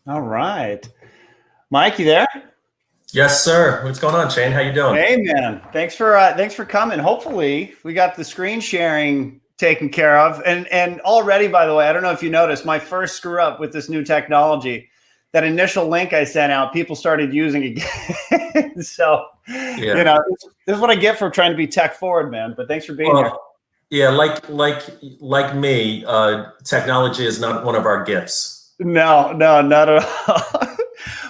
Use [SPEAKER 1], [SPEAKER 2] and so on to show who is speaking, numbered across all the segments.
[SPEAKER 1] All right. Mike, you there?
[SPEAKER 2] Yes, sir. What's going on, Shane? How you doing?
[SPEAKER 1] Hey man. Thanks for coming. Hopefully we got the screen sharing taken care of. And already, by the way, I don't know if you noticed, my first screw up with this new technology, that initial link I sent out, people started using again. So,
[SPEAKER 2] Yeah.
[SPEAKER 1] this is what I get for trying to be tech forward, man. But thanks for being here.
[SPEAKER 2] Well, yeah, like me, technology is not one of our gifts.
[SPEAKER 1] No, no, not at all.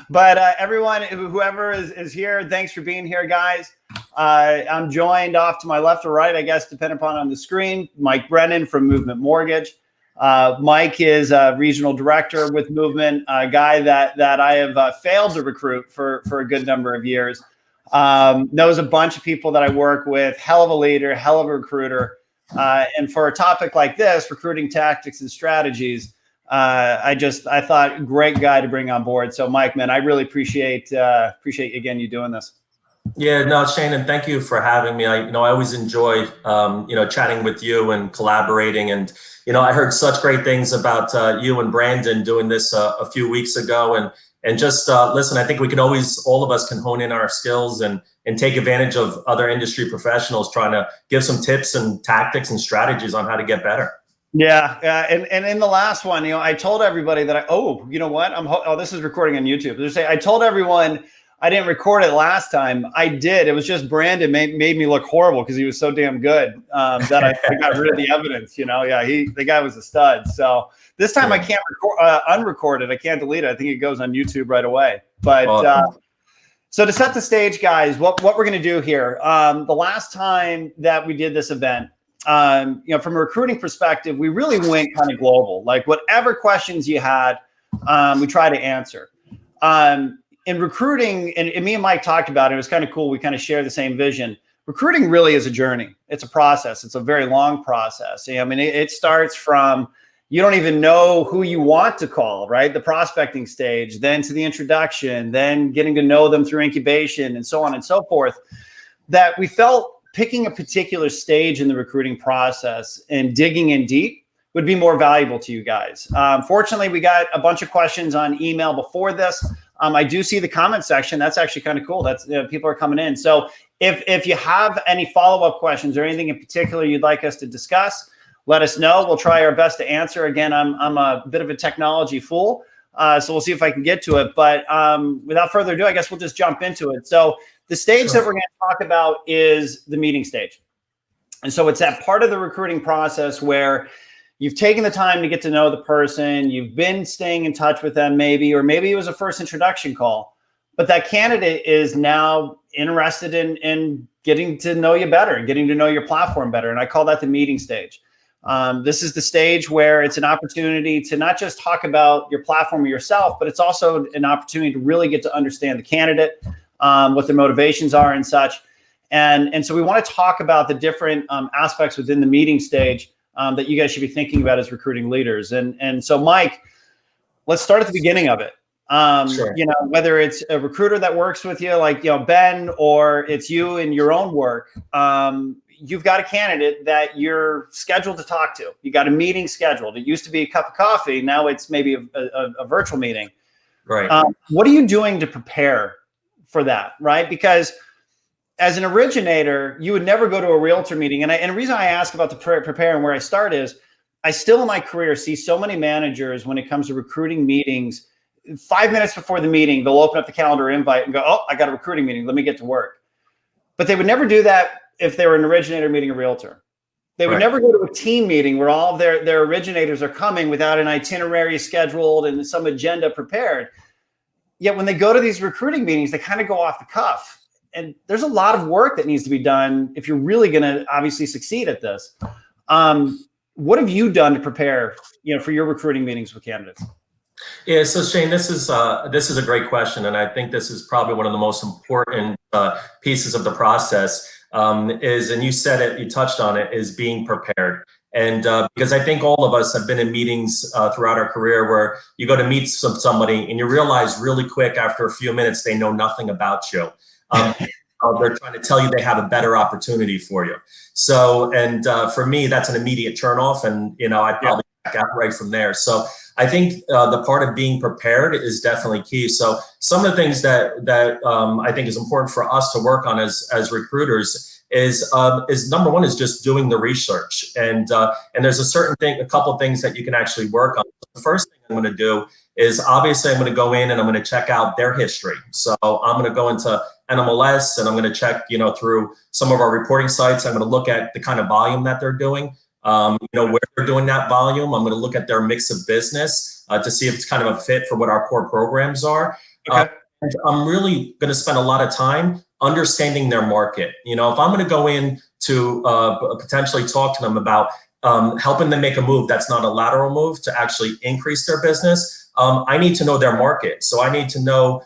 [SPEAKER 1] But everyone, whoever is here, thanks for being here, guys. I'm joined off to my left or right, I guess, depending upon on the screen. Mike Brennan from Movement Mortgage. Mike is a regional director with Movement, a guy that I have failed to recruit for a good number of years. Knows a bunch of people that I work with. Hell of a leader, hell of a recruiter. And for a topic like this, recruiting tactics and strategies, I thought great guy to bring on board. So Mike, man, I really appreciate again you doing this.
[SPEAKER 2] Yeah, no, Shane, and thank you for having me. I always enjoy, chatting with you and collaborating. And, I heard such great things about you and Brandon doing this a few weeks ago. And just listen, I think we can always, all of us can hone in our skills and take advantage of other industry professionals trying to give some tips and tactics and strategies on how to get better.
[SPEAKER 1] Yeah, and in the last one, I told everybody that you know what? This is recording on YouTube. I told everyone I didn't record it last time. I did. It was just Brandon made me look horrible because he was so damn good that I got rid of the evidence. Yeah, the guy was a stud. So this time I can't unrecord it. I can't delete it. I think it goes on YouTube right away. But so to set the stage, guys, what we're going to do here? The last time that we did this event, from a recruiting perspective, we really went kind of global. Like whatever questions you had, we try to answer. In recruiting, and me and Mike talked about it. It was kind of cool. We kind of share the same vision. Recruiting really is a journey. It's a process. It's a very long process. I mean, it starts from you don't even know who you want to call, right? The prospecting stage, then to the introduction, then getting to know them through incubation, and so on and so forth. That we felt picking a particular stage in the recruiting process and digging in deep would be more valuable to you guys. Fortunately, we got a bunch of questions on email before this. I do see the comment section. That's actually kind of cool. That's people are coming in. So if you have any follow-up questions or anything in particular you'd like us to discuss, let us know. We'll try our best to answer. Again, I'm a bit of a technology fool, so we'll see if I can get to it. But without further ado, I guess we'll just jump into it. So the stage that we're going to talk about is the meeting stage. And so it's that part of the recruiting process where you've taken the time to get to know the person, you've been staying in touch with them or maybe it was a first introduction call, but that candidate is now interested in getting to know you better and getting to know your platform better. And I call that the meeting stage. This is the stage where it's an opportunity to not just talk about your platform or yourself, but it's also an opportunity to really get to understand the candidate, what their motivations are and such. And so we want to talk about the different aspects within the meeting stage that you guys should be thinking about as recruiting leaders. And so, Mike, let's start at the beginning of it.
[SPEAKER 2] Sure.
[SPEAKER 1] Whether it's a recruiter that works with you, like, Ben, or it's you in your own work, you've got a candidate that you're scheduled to talk to. You got a meeting scheduled. It used to be a cup of coffee. Now it's maybe a virtual meeting.
[SPEAKER 2] Right.
[SPEAKER 1] What are you doing to prepare for that, right? Because as an originator, you would never go to a realtor meeting. And the reason I ask about the prepare and where I start is I still in my career see so many managers when it comes to recruiting meetings, 5 minutes before the meeting, they'll open up the calendar invite and go, oh, I got a recruiting meeting. Let me get to work. But they would never do that if they were an originator meeting a realtor. They would never go to a team meeting where all of their originators are coming without an itinerary scheduled and some agenda prepared. Yet when they go to these recruiting meetings, they kind of go off the cuff. And there's a lot of work that needs to be done if you're really going to obviously succeed at this. What have you done to prepare, for your recruiting meetings with candidates?
[SPEAKER 2] Yeah, so Shane, this is a great question, and I think this is probably one of the most important pieces of the process. And you said it, you touched on it, is being prepared. And because I think all of us have been in meetings throughout our career where you go to meet somebody and you realize really quick after a few minutes they know nothing about you. They're trying to tell you they have a better opportunity for you. So, and for me, that's an immediate turnoff. And I probably out right from there. So I think the part of being prepared is definitely key. So some of the things that I think is important for us to work on as recruiters is number one is just doing the research, and there's a couple things that you can actually work on. The first thing I'm going to do is obviously I'm going to go in and I'm going to check out their history. So I'm going to go into NMLS and I'm going to check, through some of our reporting sites. I'm going to look at the kind of volume that they're doing, where they're doing that volume. I'm going to look at their mix of business to see if it's kind of a fit for what our core programs are.
[SPEAKER 1] Okay.
[SPEAKER 2] And I'm really going to spend a lot of time understanding their market. If I'm going to go in to potentially talk to them about helping them make a move that's not a lateral move to actually increase their business, I need to know their market. So I need to know,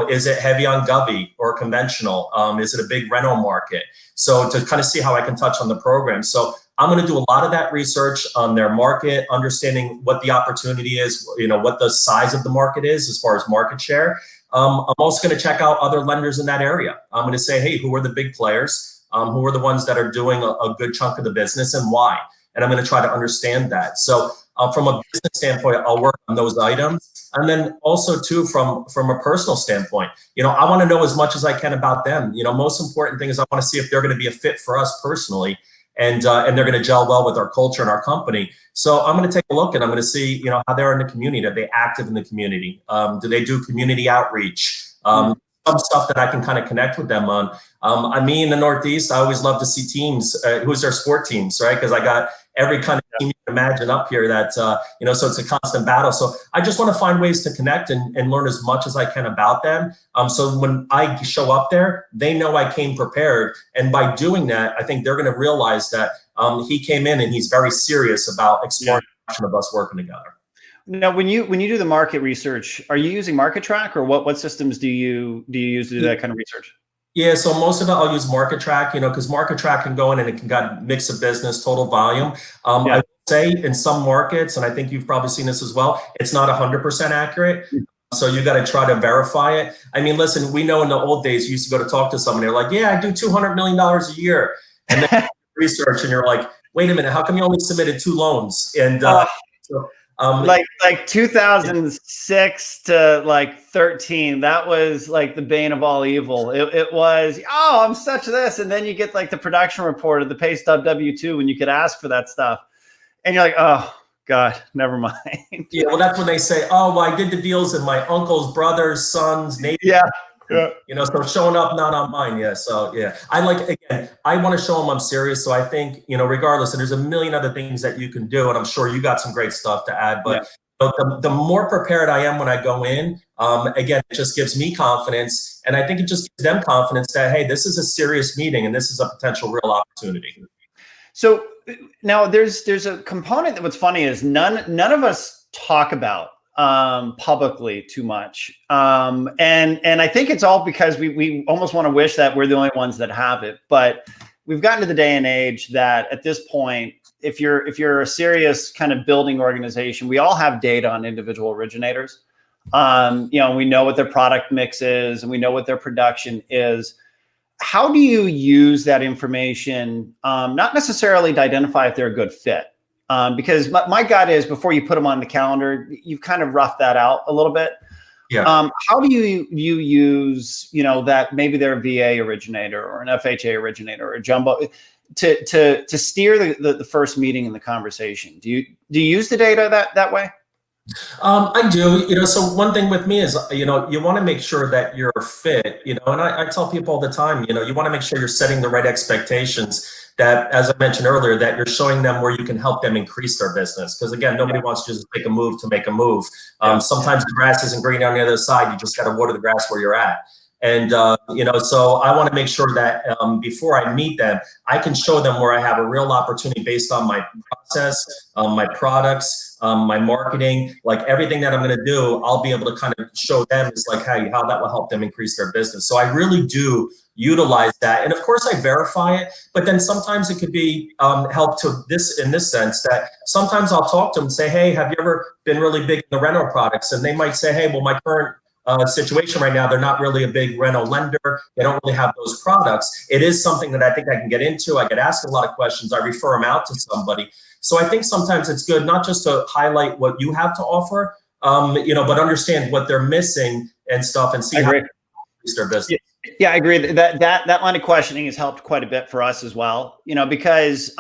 [SPEAKER 2] is it heavy on Govy or conventional? Is it a big rental market? So to kind of see how I can touch on the program. So I'm going to do a lot of that research on their market, understanding what the opportunity is, what the size of the market is as far as market share. I'm also going to check out other lenders in that area. I'm going to say, hey, who are the big players? Who are the ones that are doing a good chunk of the business and why? And I'm going to try to understand that. So from a business standpoint, I'll work on those items. And then also too, from a personal standpoint, I want to know as much as I can about them. Most important thing is I want to see if they're going to be a fit for us personally, and they're going to gel well with our culture and our company. So I'm going to take a look and I'm going to see, how they're in the community. Are they active in the community? Do they do community outreach? Some stuff that I can kind of connect with them on. Me in the Northeast, I always love to see teams, who's their sport teams, right? Because I got every kind of team you can imagine up here that, so it's a constant battle. So I just want to find ways to connect and learn as much as I can about them. So when I show up there, they know I came prepared. And by doing that, I think they're going to realize that he came in and he's very serious about exploring the option of us working together.
[SPEAKER 1] Now, when you do the market research, are you using Market Track, or what systems do you use to do that kind of research?
[SPEAKER 2] Yeah, so most of it I'll use Market Track, because Market Track can go in and it can got mix of business, total volume. I would say in some markets, and I think you've probably seen this as well, it's not 100% accurate. So you got to try to verify it. I mean, listen, we know in the old days, you used to go to talk to someone, they're like, yeah, I do $200 million a year. And then research and you're like, wait a minute, how come you only submitted 2 loans? And
[SPEAKER 1] like 2006 to 13, that was like the bane of all evil. It was, oh, I'm such this. And then you get like the production report of the pay stub W-2 when you could ask for that stuff. And you're like, oh God, never mind.
[SPEAKER 2] Yeah, well, that's when they say, oh, well, I did the deals in my uncle's brother's son's neighbor.
[SPEAKER 1] Yeah.
[SPEAKER 2] So showing up, not on mine. Yeah. So yeah, I want to show them I'm serious. So I think, regardless, and there's a million other things that you can do. And I'm sure you got some great stuff to add, but the more prepared I am when I go in, again, it just gives me confidence. And I think it just gives them confidence that, hey, this is a serious meeting and this is a potential real opportunity.
[SPEAKER 1] So now there's a component that what's funny is none of us talk about publicly too much. And I think it's all because we almost want to wish that we're the only ones that have it. But we've gotten to the day and age that at this point, if you're a serious kind of building organization, we all have data on individual originators. We know what their product mix is and we know what their production is. How do you use that information, not necessarily to identify if they're a good fit? Because my gut is before you put them on the calendar, you've kind of roughed that out a little bit.
[SPEAKER 2] Yeah.
[SPEAKER 1] How do you use, that maybe they're a VA originator or an FHA originator or a jumbo to steer the first meeting in the conversation? Do you use the data that way?
[SPEAKER 2] I do, so one thing with me is, you want to make sure that you're fit, and I tell people all the time, you want to make sure you're setting the right expectations, that, as I mentioned earlier, that you're showing them where you can help them increase their business. Because again, nobody wants to just make a move to make a move. Sometimes the grass isn't green on the other side. You just got to water the grass where you're at. And, so I want to make sure that before I meet them, I can show them where I have a real opportunity based on my process, my products, my marketing, like everything that I'm going to do, I'll be able to kind of show them is like, hey, how that will help them increase their business. So I really do utilize that. And of course I verify it, but then sometimes it could be help to this in this sense that sometimes I'll talk to them and say, hey, have you ever been really big in the rental products? And they might say, hey, well, my current situation right now, they're not really a big rental lender. They don't really have those products. It is something that I think I can get into. I get asked a lot of questions. I refer them out to somebody. So I think sometimes it's good not just to highlight what you have to offer, but understand what they're missing and stuff, and see how to increase their business.
[SPEAKER 1] Yeah, I agree. That line of questioning has helped quite a bit for us as well. Because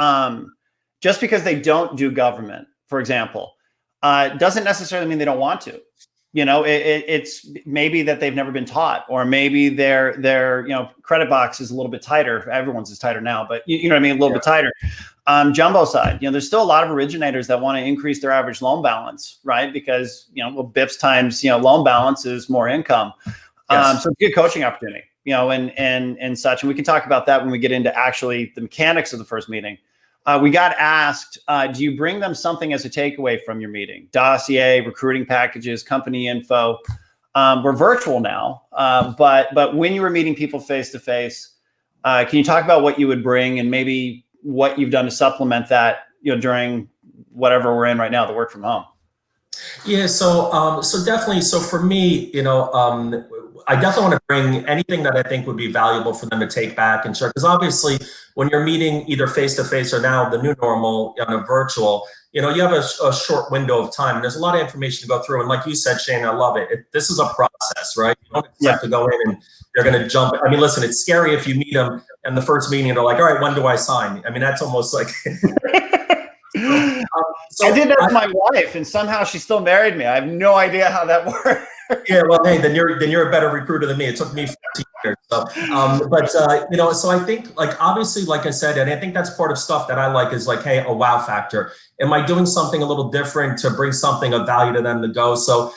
[SPEAKER 1] just because they don't do government, for example, doesn't necessarily mean they don't want to. It's maybe that they've never been taught, or maybe their credit box is a little bit tighter. Everyone's is tighter now, but you know what I mean, a little bit tighter. Jumbo side, there's still a lot of originators that want to increase their average loan balance, right? Because BIPs times loan balance is more income. So it's a good coaching opportunity, and such. And we can talk about that when we get into actually the mechanics of the first meeting. We got asked, do you bring them something as a takeaway from your meeting? Dossier, recruiting packages, company info. We're virtual now, but when you were meeting people face to face, can you talk about what you would bring and maybe what you've done to supplement that, during whatever we're in right now, the work from home?
[SPEAKER 2] Yeah, so definitely. So for me, I definitely want to bring anything that I think would be valuable for them to take back and share. Because obviously, when you're meeting either face to face or now the new normal on a virtual, you have a short window of time. And there's a lot of information to go through. And like you said, Shane, I love it. This is a process, right? You don't expect to go in and they're going to jump. I mean, listen, it's scary if you meet them in the first meeting. They're like, all right, when do I sign? I mean, that's almost like.
[SPEAKER 1] I did that to my wife, and somehow she still married me. I have no idea how that worked.
[SPEAKER 2] Yeah, well, hey, then you're a better recruiter than me. It took me 14 years. So, so I think, like, obviously, like I said, and I think that's part of stuff that I like is like, hey, a wow factor. Am I doing something a little different to bring something of value to them to go? So,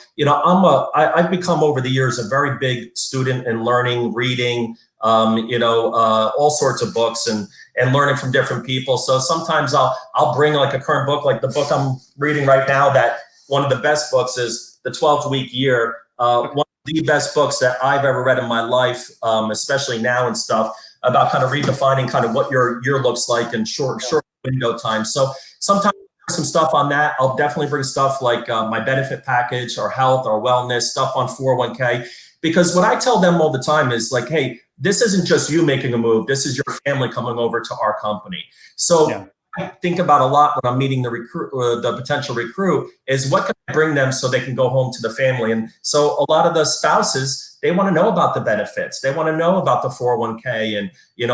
[SPEAKER 2] I've become over the years a very big student in learning, reading, all sorts of books and learning from different people. So sometimes I'll bring like a current book, like the book I'm reading right now, that one of the best books is The 12th Week Year. One of the best books that I've ever read in my life, especially now and stuff, about kind of redefining kind of what your year looks like in short window time. So sometimes some stuff on that. I'll definitely bring stuff like my benefit package, or health, or wellness, stuff on 401k. Because what I tell them all the time is like, hey, this isn't just you making a move. This is your family coming over to our company. So I think about a lot when I'm meeting the potential recruit, is what can I bring them so they can go home to the family. And so a lot of the spouses, they want to know about the benefits. They want to know about the 401k and,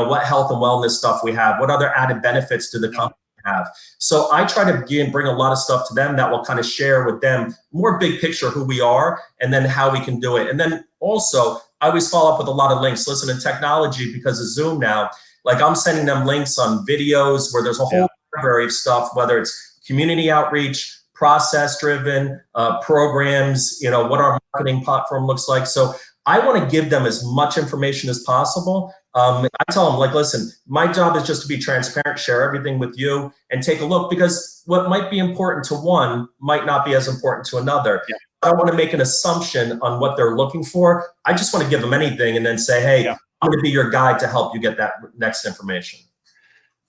[SPEAKER 2] what health and wellness stuff we have. What other added benefits do the company have? So I try to bring a lot of stuff to them that will kind of share with them more big picture who we are and then how we can do it. And then also, I always follow up with a lot of links. Listen, in technology, because of Zoom now, like I'm sending them links on videos where there's a whole library of stuff, whether it's community outreach, process driven programs, what our marketing platform looks like. So I want to give them as much information as possible. I tell them, like, listen, my job is just to be transparent, share everything with you, and take a look, because what might be important to one might not be as important to another. I don't want to make an assumption on what they're looking for. I just want to give them anything and then say, hey, I'm going to be your guide to help you get that next information.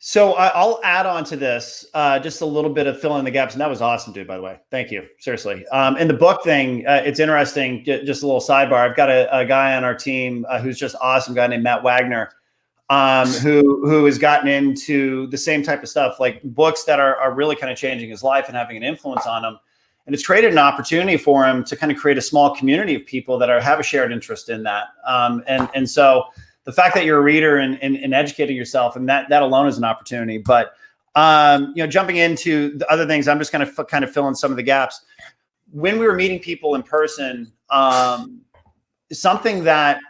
[SPEAKER 1] So I'll add on to this just a little bit of fill in the gaps. And that was awesome, dude, by the way. Thank you. Seriously. And the book thing, it's interesting. Just a little sidebar. I've got a guy on our team who's just awesome, guy named Matt Wagner, who has gotten into the same type of stuff, like books that are really kind of changing his life and having an influence on him. And it's created an opportunity for him to kind of create a small community of people that have a shared interest in that. And so the fact that you're a reader and educating yourself, and that alone is an opportunity. But jumping into the other things, I'm just going to kind of fill in some of the gaps. When we were meeting people in person, something that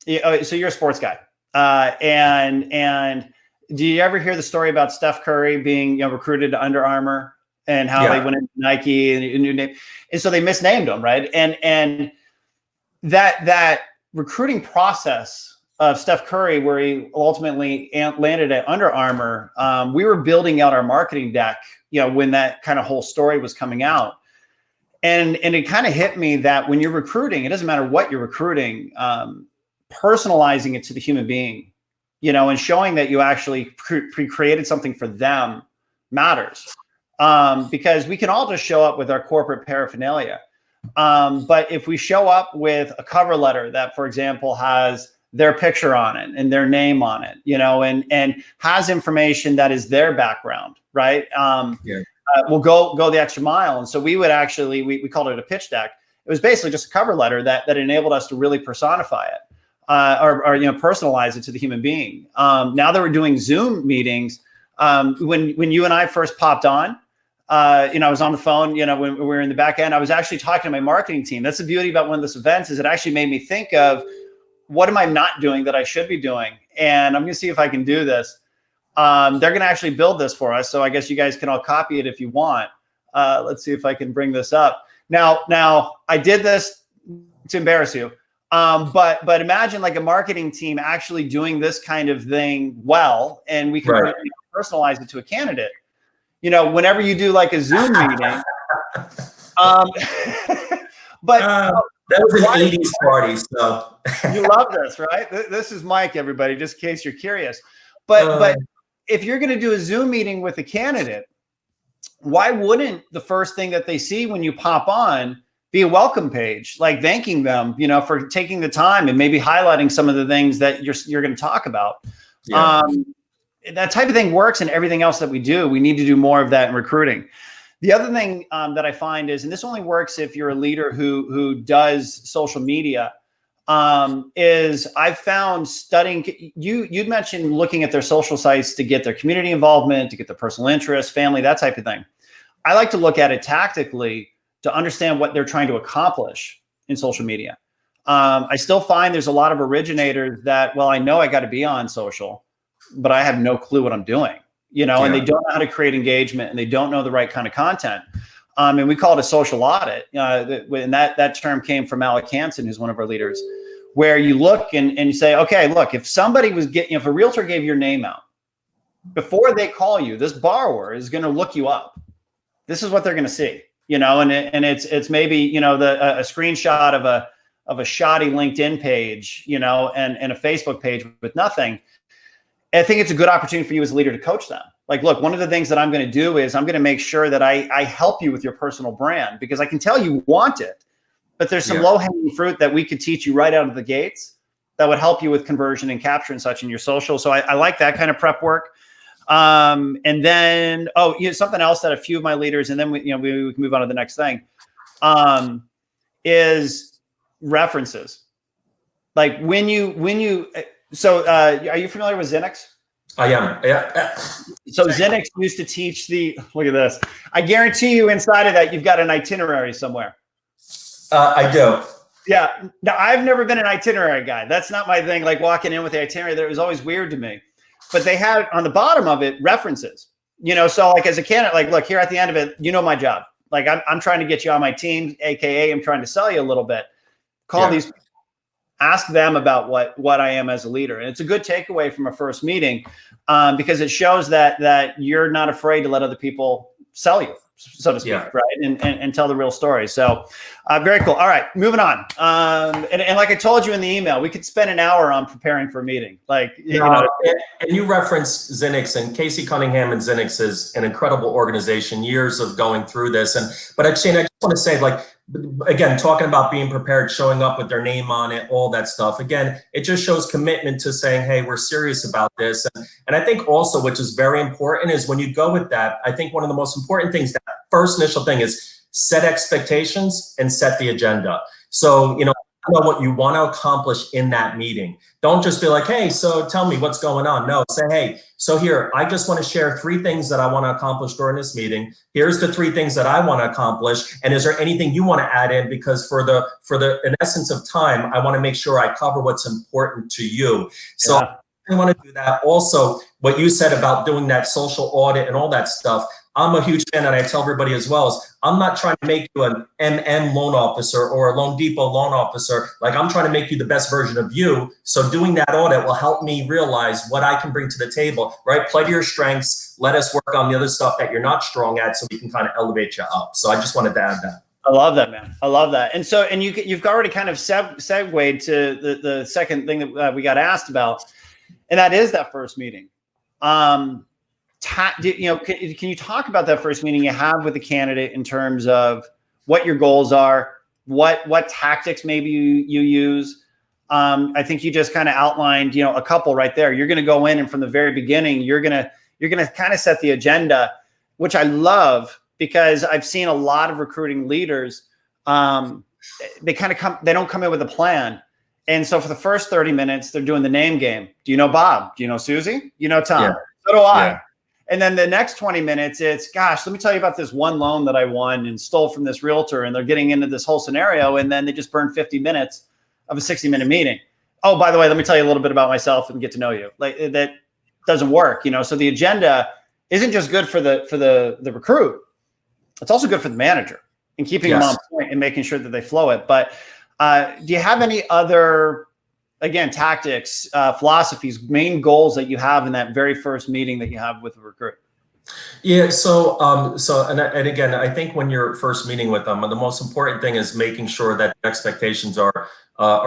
[SPEAKER 1] so you're a sports guy, and do you ever hear the story about Steph Curry being recruited to Under Armour and how they went into Nike and a new name, and so they misnamed him, right? And that recruiting process of Steph Curry, where he ultimately landed at Under Armour, we were building out our marketing deck, when that kind of whole story was coming out. And it kind of hit me that when you're recruiting, it doesn't matter what you're recruiting, personalizing it to the human being, and showing that you actually created something for them matters. Because we can all just show up with our corporate paraphernalia. But if we show up with a cover letter that, for example, has their picture on it and their name on it, and has information that is their background, right? We'll go the extra mile. And so we would actually, we called it a pitch deck. It was basically just a cover letter that enabled us to really personify it, or personalize it to the human being. Now that we're doing Zoom meetings, when you and I first popped on, I was on the phone, when we were in the back end, I was actually talking to my marketing team. That's the beauty about one of these events, is it actually made me think of, what am I not doing that I should be doing? And I'm going to see if I can do this. They're going to actually build this for us. So I guess you guys can all copy it if you want. Let's see if I can bring this up. Now I did this to embarrass you. But imagine like a marketing team actually doing this kind of thing well, and we can really personalize it to a candidate. Whenever you do like a Zoom meeting, but
[SPEAKER 2] that was an 80s party, so
[SPEAKER 1] you love this, right? This is Mike, everybody, just in case you're curious. But if you're going to do a Zoom meeting with a candidate, why wouldn't the first thing that they see when you pop on be a welcome page, like thanking them, for taking the time and maybe highlighting some of the things that you're going to talk about. Yeah. That type of thing works in everything else that we do. We need to do more of that in recruiting. The other thing that I find is, and this only works if you're a leader who does social media, is I've found studying, you'd mentioned looking at their social sites to get their community involvement, to get their personal interest, family, that type of thing. I like to look at it tactically to understand what they're trying to accomplish in social media. I still find there's a lot of originators that, well, I know I got to be on social, but I have no clue what I'm doing, and they don't know how to create engagement, and they don't know the right kind of content. And we call it a social audit. And that term came from Alec Hansen, who's one of our leaders, where you look and you say, okay, look, if somebody was if a realtor gave your name out before they call you, this borrower is going to look you up. This is what they're going to see, and it's maybe, a screenshot of a shoddy LinkedIn page, and a Facebook page with nothing. I think it's a good opportunity for you as a leader to coach them. Like, look, one of the things that I'm going to do is I'm going to make sure that I help you with your personal brand, because I can tell you want it, but there's some low-hanging fruit that we could teach you right out of the gates that would help you with conversion and capture and such in your social. So I like that kind of prep work. And then, something else that a few of my leaders, and then we can move on to the next thing, is references. Like are you familiar with Zenix?
[SPEAKER 2] I am. Yeah.
[SPEAKER 1] So Zenix used to teach look at this. I guarantee you inside of that, you've got an itinerary somewhere.
[SPEAKER 2] I do.
[SPEAKER 1] Yeah. Now, I've never been an itinerary guy. That's not my thing. Like walking in with the itinerary, that was always weird to me. But they had on the bottom of it references. So like as a candidate, like, look, here at the end of it, my job. Like I'm trying to get you on my team, aka I'm trying to sell you a little bit. Call these. Ask them about what I am as a leader. And it's a good takeaway from a first meeting, because it shows that you're not afraid to let other people sell you, so to speak, right? And tell the real story. So very cool. All right, moving on. And like I told you in the email, we could spend an hour on preparing for a meeting. Like,
[SPEAKER 2] and you referenced Zenix, and Casey Cunningham and Zenix is an incredible organization, years of going through this. But Shane, I just want to say, like, again, talking about being prepared, showing up with their name on it, all that stuff. Again, it just shows commitment to saying, hey, we're serious about this. And I think also, which is very important, is when you go with that, I think one of the most important things, that first initial thing, is set expectations and set the agenda. So, know what you want to accomplish in that meeting. Don't just be like, hey, so tell me what's going on. No, say, hey, so here, I just want to share 3 things that I want to accomplish during this meeting. Here's the 3 things that I want to accomplish. And is there anything you want to add in? Because for the in essence of time, I want to make sure I cover what's important to you. So I want to do that. Also, what you said about doing that social audit and all that stuff, I'm a huge fan, and I tell everybody as well, is I'm not trying to make you an MM loan officer or a Loan Depot loan officer. Like, I'm trying to make you the best version of you. So doing that audit will help me realize what I can bring to the table, right? Play to your strengths. Let us work on the other stuff that you're not strong at, so we can kind of elevate you up. So I just wanted to add that.
[SPEAKER 1] I love that, man. I love that. And so, and you've already kind of segued to the second thing that we got asked about, and that is that first meeting. Can you talk about that first meeting you have with the candidate in terms of what your goals are, what tactics maybe you use, I think you just kind of outlined, you know, a couple right there. You're going to go in and from the very beginning, you're going to kind of set the agenda, which I love because I've seen a lot of recruiting leaders. They don't come in with a plan. And so for the first 30 minutes, they're doing the name game. Do you know Bob? Do you know Susie? You know Tom?
[SPEAKER 2] Yeah.
[SPEAKER 1] So do I.
[SPEAKER 2] Yeah.
[SPEAKER 1] And then the next 20 minutes, it's, gosh, let me tell you about this one loan that I won and stole from this realtor. And they're getting into this whole scenario. And then they just burn 50 minutes of a 60-minute meeting. Oh, by the way, let me tell you a little bit about myself and get to know you. Like, that doesn't work, you know? So the agenda isn't just good for the recruit. It's also good for the manager and keeping them on point and making sure that they flow it. But do you have any other, again, tactics, philosophies, main goals that you have in that very first meeting that you have with a recruit?
[SPEAKER 2] Yeah. So and again, I think when you're first meeting with them, the most important thing is making sure that expectations are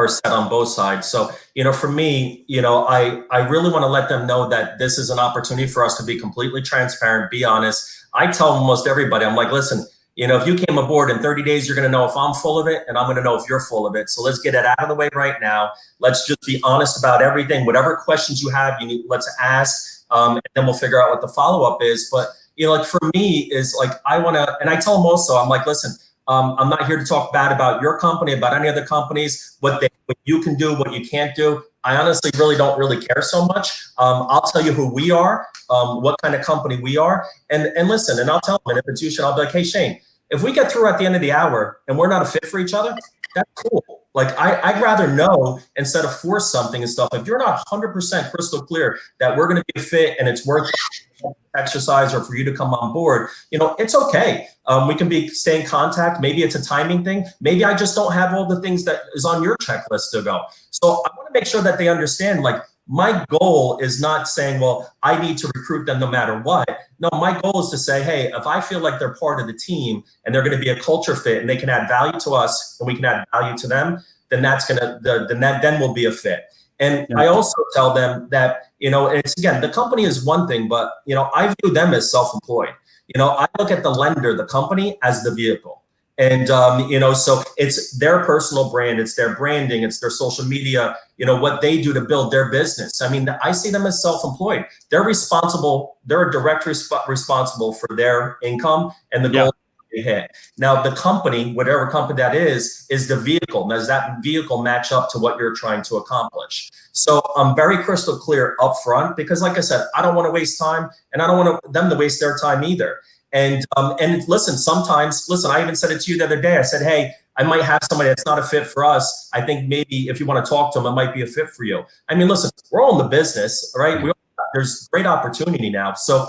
[SPEAKER 2] set on both sides. So, you know, for me, you know, I really want to let them know that this is an opportunity for us to be completely transparent, be honest. I tell almost everybody, I'm like, listen, you know, if you came aboard in 30 days, you're going to know if I'm full of it and I'm going to know if you're full of it. So let's get it out of the way right now. Let's just be honest about everything. Whatever questions you have, let's ask, and then we'll figure out what the follow-up is. But, you know, like for me is like, I want to, and I tell them also, I'm like, listen, I'm not here to talk bad about your company, about any other companies, what you can do, what you can't do. I honestly don't really care so much. I'll tell you who we are, what kind of company we are. And listen, and I'll tell them, and if it's you, I'll be like, hey, Shane, if we get through at the end of the hour and we're not a fit for each other, that's cool. Like I'd rather know instead of force something and stuff. If you're not 100% crystal clear that we're going to be a fit and it's worth exercise or for you to come on board, you know, it's okay. We can stay in contact. Maybe it's a timing thing. Maybe I just don't have all the things that is on your checklist to go. So I want to make sure that they understand, like, my goal is not saying, well, I need to recruit them no matter what. No, my goal is to say, hey, if I feel like they're part of the team and they're going to be a culture fit and they can add value to us and we can add value to them, then then we'll be a fit. And I also tell them that, you know, it's, again, the company is one thing, but, you know, I view them as self-employed. You know, I look at the lender, the company, as the vehicle. And, you know, so it's their personal brand, it's their branding, it's their social media, you know, what they do to build their business. I mean, I see them as self-employed. They're responsible. They're directly responsible for their income and the goal they hit. Now, the company, whatever company that is the vehicle. Does that vehicle match up to what you're trying to accomplish? So I'm very crystal clear up front because, like I said, I don't want to waste time and I don't want them to waste their time either. And listen, sometimes, I even said it to you the other day. I said, hey, I might have somebody that's not a fit for us. I think maybe if you want to talk to them, it might be a fit for you. I mean, listen, we're all in the business, right? There's great opportunity now. So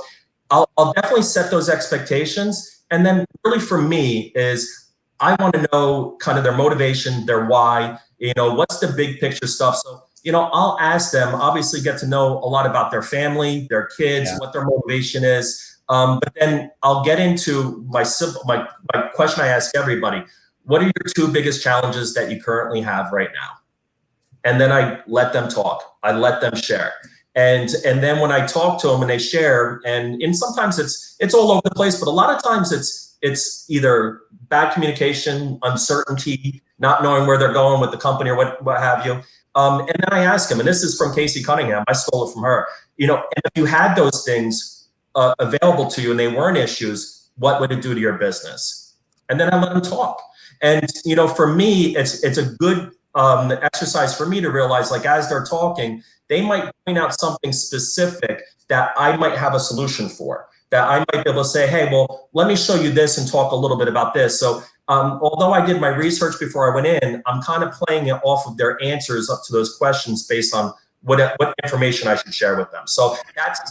[SPEAKER 2] I'll definitely set those expectations. And then really for me is I want to know kind of their motivation, their why, you know, what's the big picture stuff. So, you know, I'll ask them, obviously get to know a lot about their family, their kids, what their motivation is. But then I'll get into my question I ask everybody. What are your two biggest challenges that you currently have right now? And then I let them talk. I let them share. And then when I talk to them and they share, and sometimes it's all over the place, but a lot of times it's either bad communication, uncertainty, not knowing where they're going with the company or what have you. And then I ask them, and this is from Casey Cunningham, I stole it from her, you know, and if you had those things available to you and they weren't issues, what would it do to your business? And then I let them talk. And, you know, for me, it's a good exercise for me to realize, like, as they're talking, they might point out something specific that I might have a solution for, that I might be able to say, hey, well, let me show you this and talk a little bit about this. So although I did my research before I went in, I'm kind of playing it off of their answers up to those questions based on what information I should share with them. So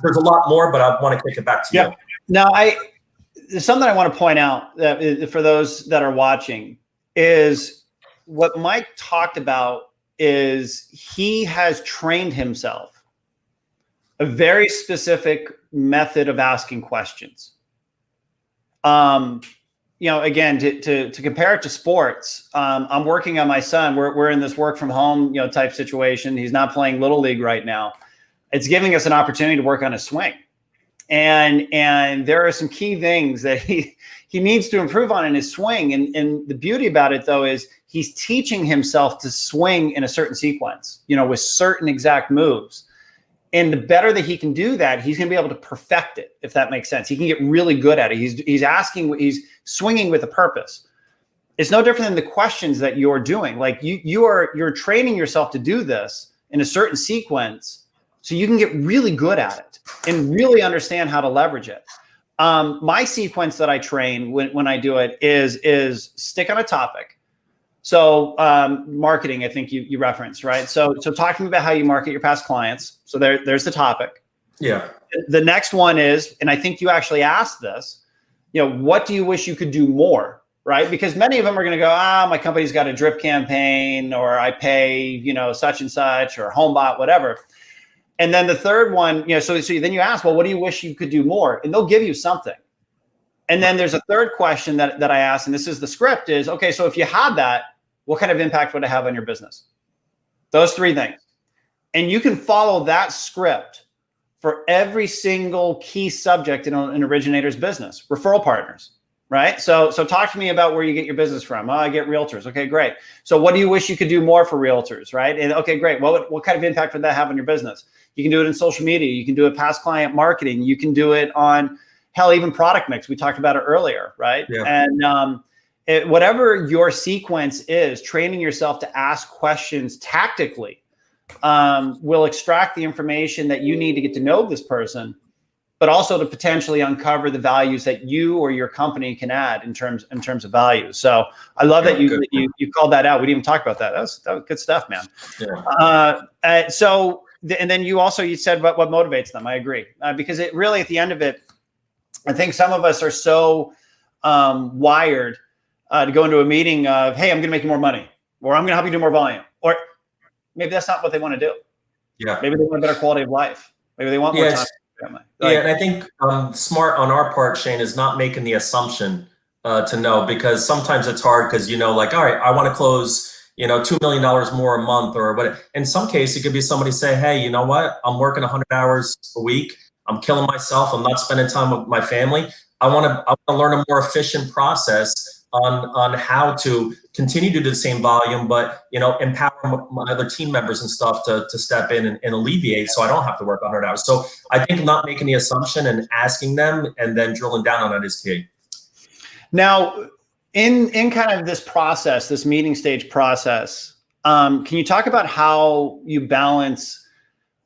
[SPEAKER 2] there's a lot more, but I want to kick it back to you.
[SPEAKER 1] Now, there's something I want to point out that for those that are watching is what Mike talked about is he has trained himself a very specific method of asking questions. You know, again, to compare it to sports, I'm working on my son. We're in this work from home, you know, type situation. He's not playing Little League right now. It's giving us an opportunity to work on his swing. And there are some key things that he needs to improve on in his swing. And the beauty about it, though, is he's teaching himself to swing in a certain sequence, with certain exact moves. And the better that he can do that, he's going to be able to perfect it, if that makes sense. He can get really good at it. He's swinging with a purpose. It's no different than the questions that you're doing. Like you're training yourself to do this in a certain sequence so you can get really good at it and really understand how to leverage it. My sequence that I train when I do it is stick on a topic. So marketing, I think you referenced, right? So talking about how you market your past clients. So there's the topic.
[SPEAKER 2] Yeah.
[SPEAKER 1] The next one is, and I think you actually asked this, what do you wish you could do more, right? Because many of them are going to go, my company's got a drip campaign, or I pay, such and such, or HomeBot, whatever. And then the third one, so then you ask, well, what do you wish you could do more? And they'll give you something. And then there's a third question that I asked, and this is the script is, okay, so if you had that, what kind of impact would it have on your business? Those three things. And you can follow that script for every single key subject in an originator's business. Referral partners, right? So talk to me about where you get your business from. Oh, I get realtors. Okay, great. So what do you wish you could do more for realtors, right? And okay, great. What kind of impact would that have on your business? You can do it in social media. You can do it past client marketing. You can do it on, hell, even product mix. We talked about it earlier, right?
[SPEAKER 2] Yeah.
[SPEAKER 1] And whatever your sequence is, training yourself to ask questions tactically will extract the information that you need to get to know this person, but also to potentially uncover the values that you or your company can add in terms of value. So I love that you called that out. We didn't even talk about that. That was good stuff, man.
[SPEAKER 2] Yeah.
[SPEAKER 1] And then you said what motivates them. I agree, because it really, at the end of it, I think some of us are so wired to go into a meeting of, hey, I'm going to make you more money, or I'm going to help you do more volume, or maybe that's not what they want to do.
[SPEAKER 2] Yeah.
[SPEAKER 1] Maybe they want a better quality of life. Maybe they want more time.
[SPEAKER 2] And I think smart on our part, Shane, is not making the assumption to know, because sometimes it's hard because, all right, I want to close, $2 million more a month, or what. In some case, it could be somebody say, hey, you know what? I'm working 100 hours a week. I'm killing myself. I'm not spending time with my family. I want to learn a more efficient process on how to continue to do the same volume, but empower my other team members and stuff to step in and alleviate, so I don't have to work 100 hours. So I think not making the assumption and asking them and then drilling down on it is key.
[SPEAKER 1] Now, in kind of this process, this meeting stage process, can you talk about how you balance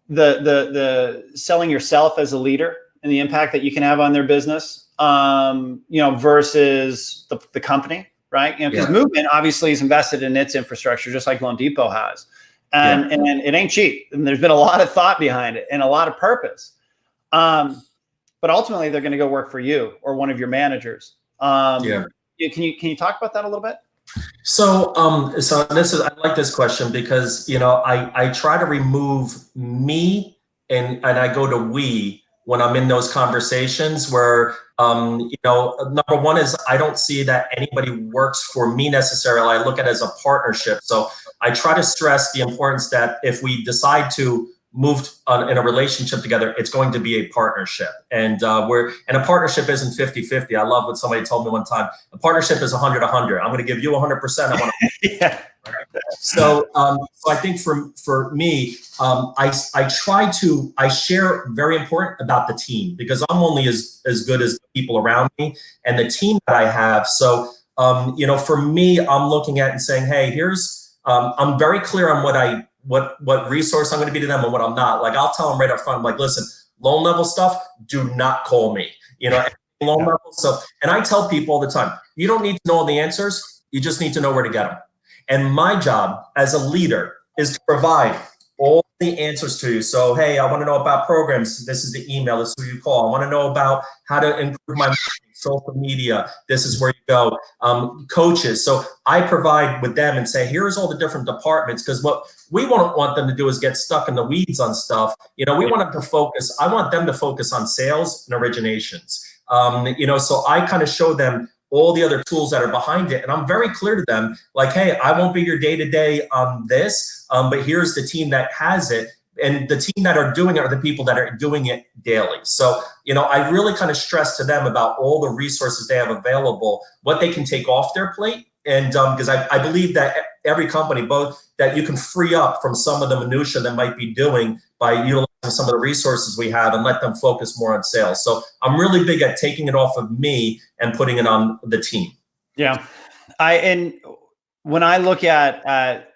[SPEAKER 1] the selling yourself as a leader and the impact that you can have on their business, versus the company, right? Because Movement obviously is invested in its infrastructure, just like Loan Depot has, and it ain't cheap. And there's been a lot of thought behind it and a lot of purpose. But ultimately, they're going to go work for you or one of your managers. Can you talk about that a little bit?
[SPEAKER 2] So I like this question because I try to remove me and I go to we when I'm in those conversations where number one is I don't see that anybody works for me necessarily. I look at it as a partnership. So I try to stress the importance that if we decide to move in a relationship together, it's going to be a partnership. And a partnership isn't 50-50. I love what somebody told me one time. A partnership is 100-100. I'm going to give you 100%. I want to.
[SPEAKER 1] Yeah.
[SPEAKER 2] So I think for me, I share very important about the team, because I'm only as good as the people around me and the team that I have. So, for me, I'm looking at and saying, hey, I'm very clear on what resource I'm going to be to them and what I'm not. Like, I'll tell them right up front, I'm like, listen, loan level stuff, do not call me, loan level. So, and I tell people all the time, you don't need to know all the answers. You just need to know where to get them. And my job as a leader is to provide all the answers to you. So, hey, I want to know about programs. This is the email. This is who you call. I want to know about how to improve my social media. This is where you go. Coaches. So I provide with them and say, here's all the different departments, because what we want them to do is get stuck in the weeds on stuff. We want them to focus. I want them to focus on sales and originations. So I kind of show them all the other tools that are behind it. And I'm very clear to them, like, hey, I won't be your day-to-day on this, but here's the team that has it. And the team that are doing it are the people that are doing it daily. So, I really kind of stress to them about all the resources they have available, what they can take off their plate. And because I believe that every company, both that you can free up from some of the minutia that might be doing by utilizing some of the resources we have and let them focus more on sales. So I'm really big at taking it off of me and putting it on the team.
[SPEAKER 1] Yeah. And when I look at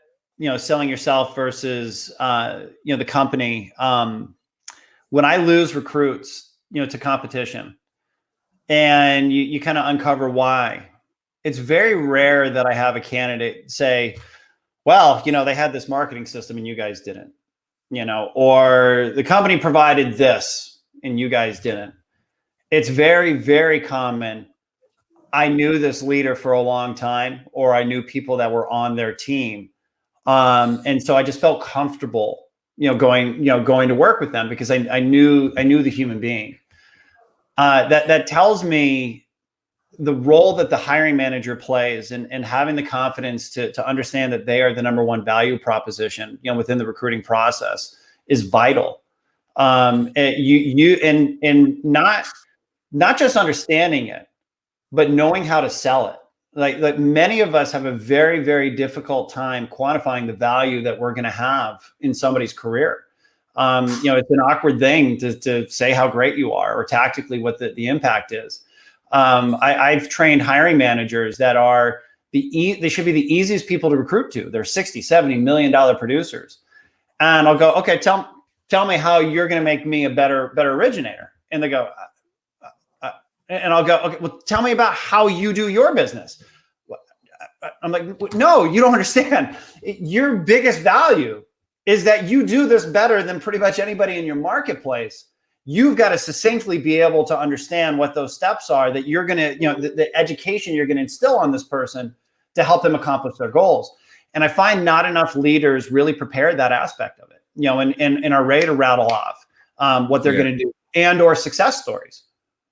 [SPEAKER 1] selling yourself versus, the company, when I lose recruits, to competition, and you kind of uncover why, it's very rare that I have a candidate say, well, they had this marketing system and you guys didn't, or the company provided this and you guys didn't. It's very, very common. I knew this leader for a long time, or I knew people that were on their team. And so I just felt comfortable, going to work with them because I knew the human being. That tells me the role that the hiring manager plays and having the confidence to understand that they are the number one value proposition, within the recruiting process is vital. And not just understanding it, but knowing how to sell it. Like many of us have a very, very difficult time quantifying the value that we're going to have in somebody's career. It's an awkward thing to say how great you are or tactically what the impact is. I've trained hiring managers that are they should be the easiest people to recruit to. They're $60-70 million producers. And I'll go, okay, tell me how you're going to make me a better originator. And they go, and I'll go, okay, well, tell me about how you do your business. I'm like, no, you don't understand. Your biggest value is that you do this better than pretty much anybody in your marketplace. You've got to succinctly be able to understand what those steps are that you're going to, the education you're going to instill on this person to help them accomplish their goals. And I find not enough leaders really prepare that aspect of it, and are ready to rattle off what they're going to do and or success stories.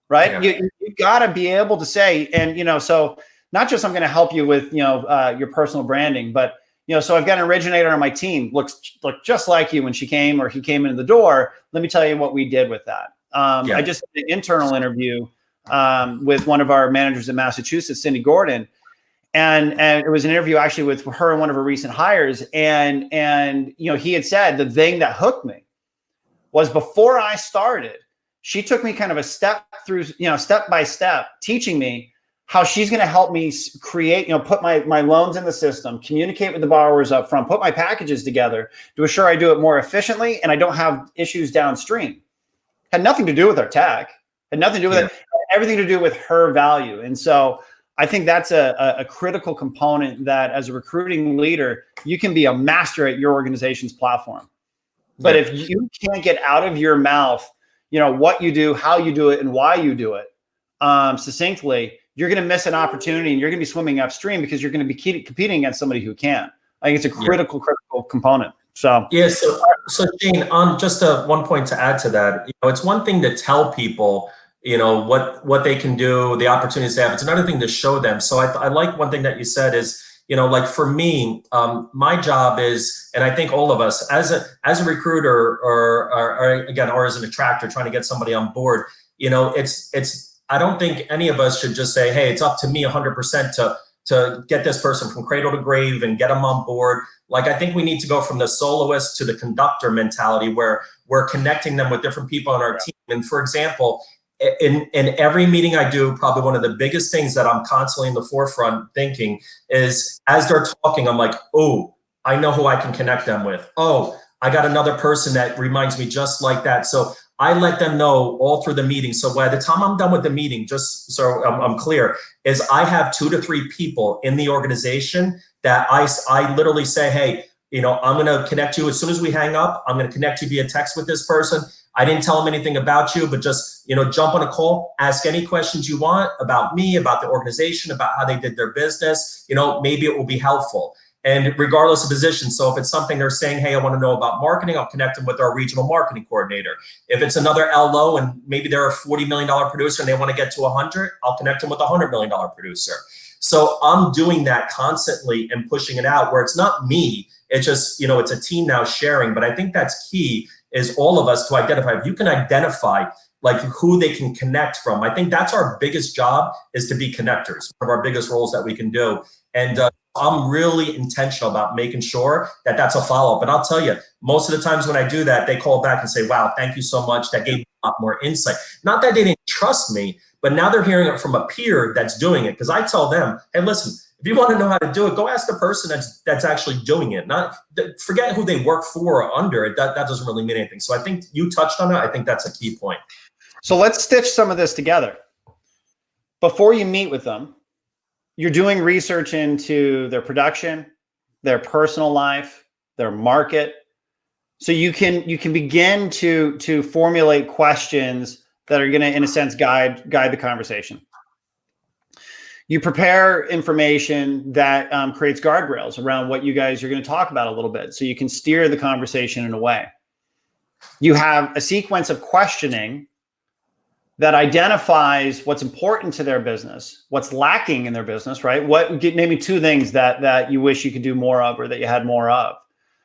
[SPEAKER 1] Right. Yeah. You got to be able to say, and, so not just I'm going to help you with, your personal branding, but, so I've got an originator on my team, looks just like you when she came or he came into the door. Let me tell you what we did with that. I just did an internal interview with one of our managers in Massachusetts, Cindy Gordon. And it was an interview actually with her and one of her recent hires. And he had said the thing that hooked me was before I started, she took me kind of a step by step, teaching me how she's going to help me create, put my loans in the system, communicate with the borrowers up front, put my packages together to assure I do it more efficiently and I don't have issues downstream. Had nothing to do with our tech, had nothing to do with it, everything to do with her value. And so I think that's a critical component that as a recruiting leader, you can be a master at your organization's platform. But if you can't get out of your mouth, what you do, how you do it, and why you do it succinctly, you're going to miss an opportunity and you're going to be swimming upstream because you're going to be competing against somebody who can. I think it's a critical component. So
[SPEAKER 2] so Shane, on just one point to add to that, it's one thing to tell people, what they can do, the opportunities they have. It's another thing to show them. So I like one thing that you said is, like for me, my job is, and I think all of us as a recruiter or as an attractor trying to get somebody on board, I don't think any of us should just say, hey, it's up to me 100% to get this person from cradle to grave and get them on board. Like, I think we need to go from the soloist to the conductor mentality where we're connecting them with different people on our team. And for example, in every meeting I do, probably one of the biggest things that I'm constantly in the forefront thinking is as they're talking, I'm like, oh, I know who I can connect them with. Oh, I got another person that reminds me just like that. So I let them know all through the meeting. So by the time I'm done with the meeting, just so I'm clear, is I have 2 to 3 people in the organization that I literally say, hey, I'm going to connect you as soon as we hang up. I'm going to connect you via text with this person. I didn't tell them anything about you, but just, jump on a call, ask any questions you want about me, about the organization, about how they did their business. Maybe it will be helpful. And regardless of position, so if it's something they're saying, hey, I want to know about marketing, I'll connect them with our regional marketing coordinator. If it's another LO and maybe they're a $40 million producer and they want to get to 100, I'll connect them with a $100 million producer. So I'm doing that constantly and pushing it out where it's not me, It's just, it's a team now sharing. But I think that's key, is all of us to identify. If you can identify like who they can connect from, I think that's our biggest job, is to be connectors. One of our biggest roles that we can do. And I'm really intentional about making sure that that's a follow-up. And I'll tell you, most of the times when I do that, they call back and say, wow, thank you so much. That gave me a lot more insight. Not that they didn't trust me, but now they're hearing it from a peer that's doing it. Because I tell them, hey, listen, if you want to know how to do it, go ask the person that's actually doing it. Not forget who they work for or under. That doesn't really mean anything. So I think you touched on it. I think that's a key point.
[SPEAKER 1] So let's stitch some of this together. Before you meet with them, you're doing research into their production, their personal life, their market. So you can begin to formulate questions that are going to, in a sense, guide the conversation. You prepare information that creates guardrails around what you guys are going to talk about a little bit, so you can steer the conversation in a way. You have a sequence of questioning that identifies what's important to their business, what's lacking in their business, right? Name me two things that you wish you could do more of, or that you had more of.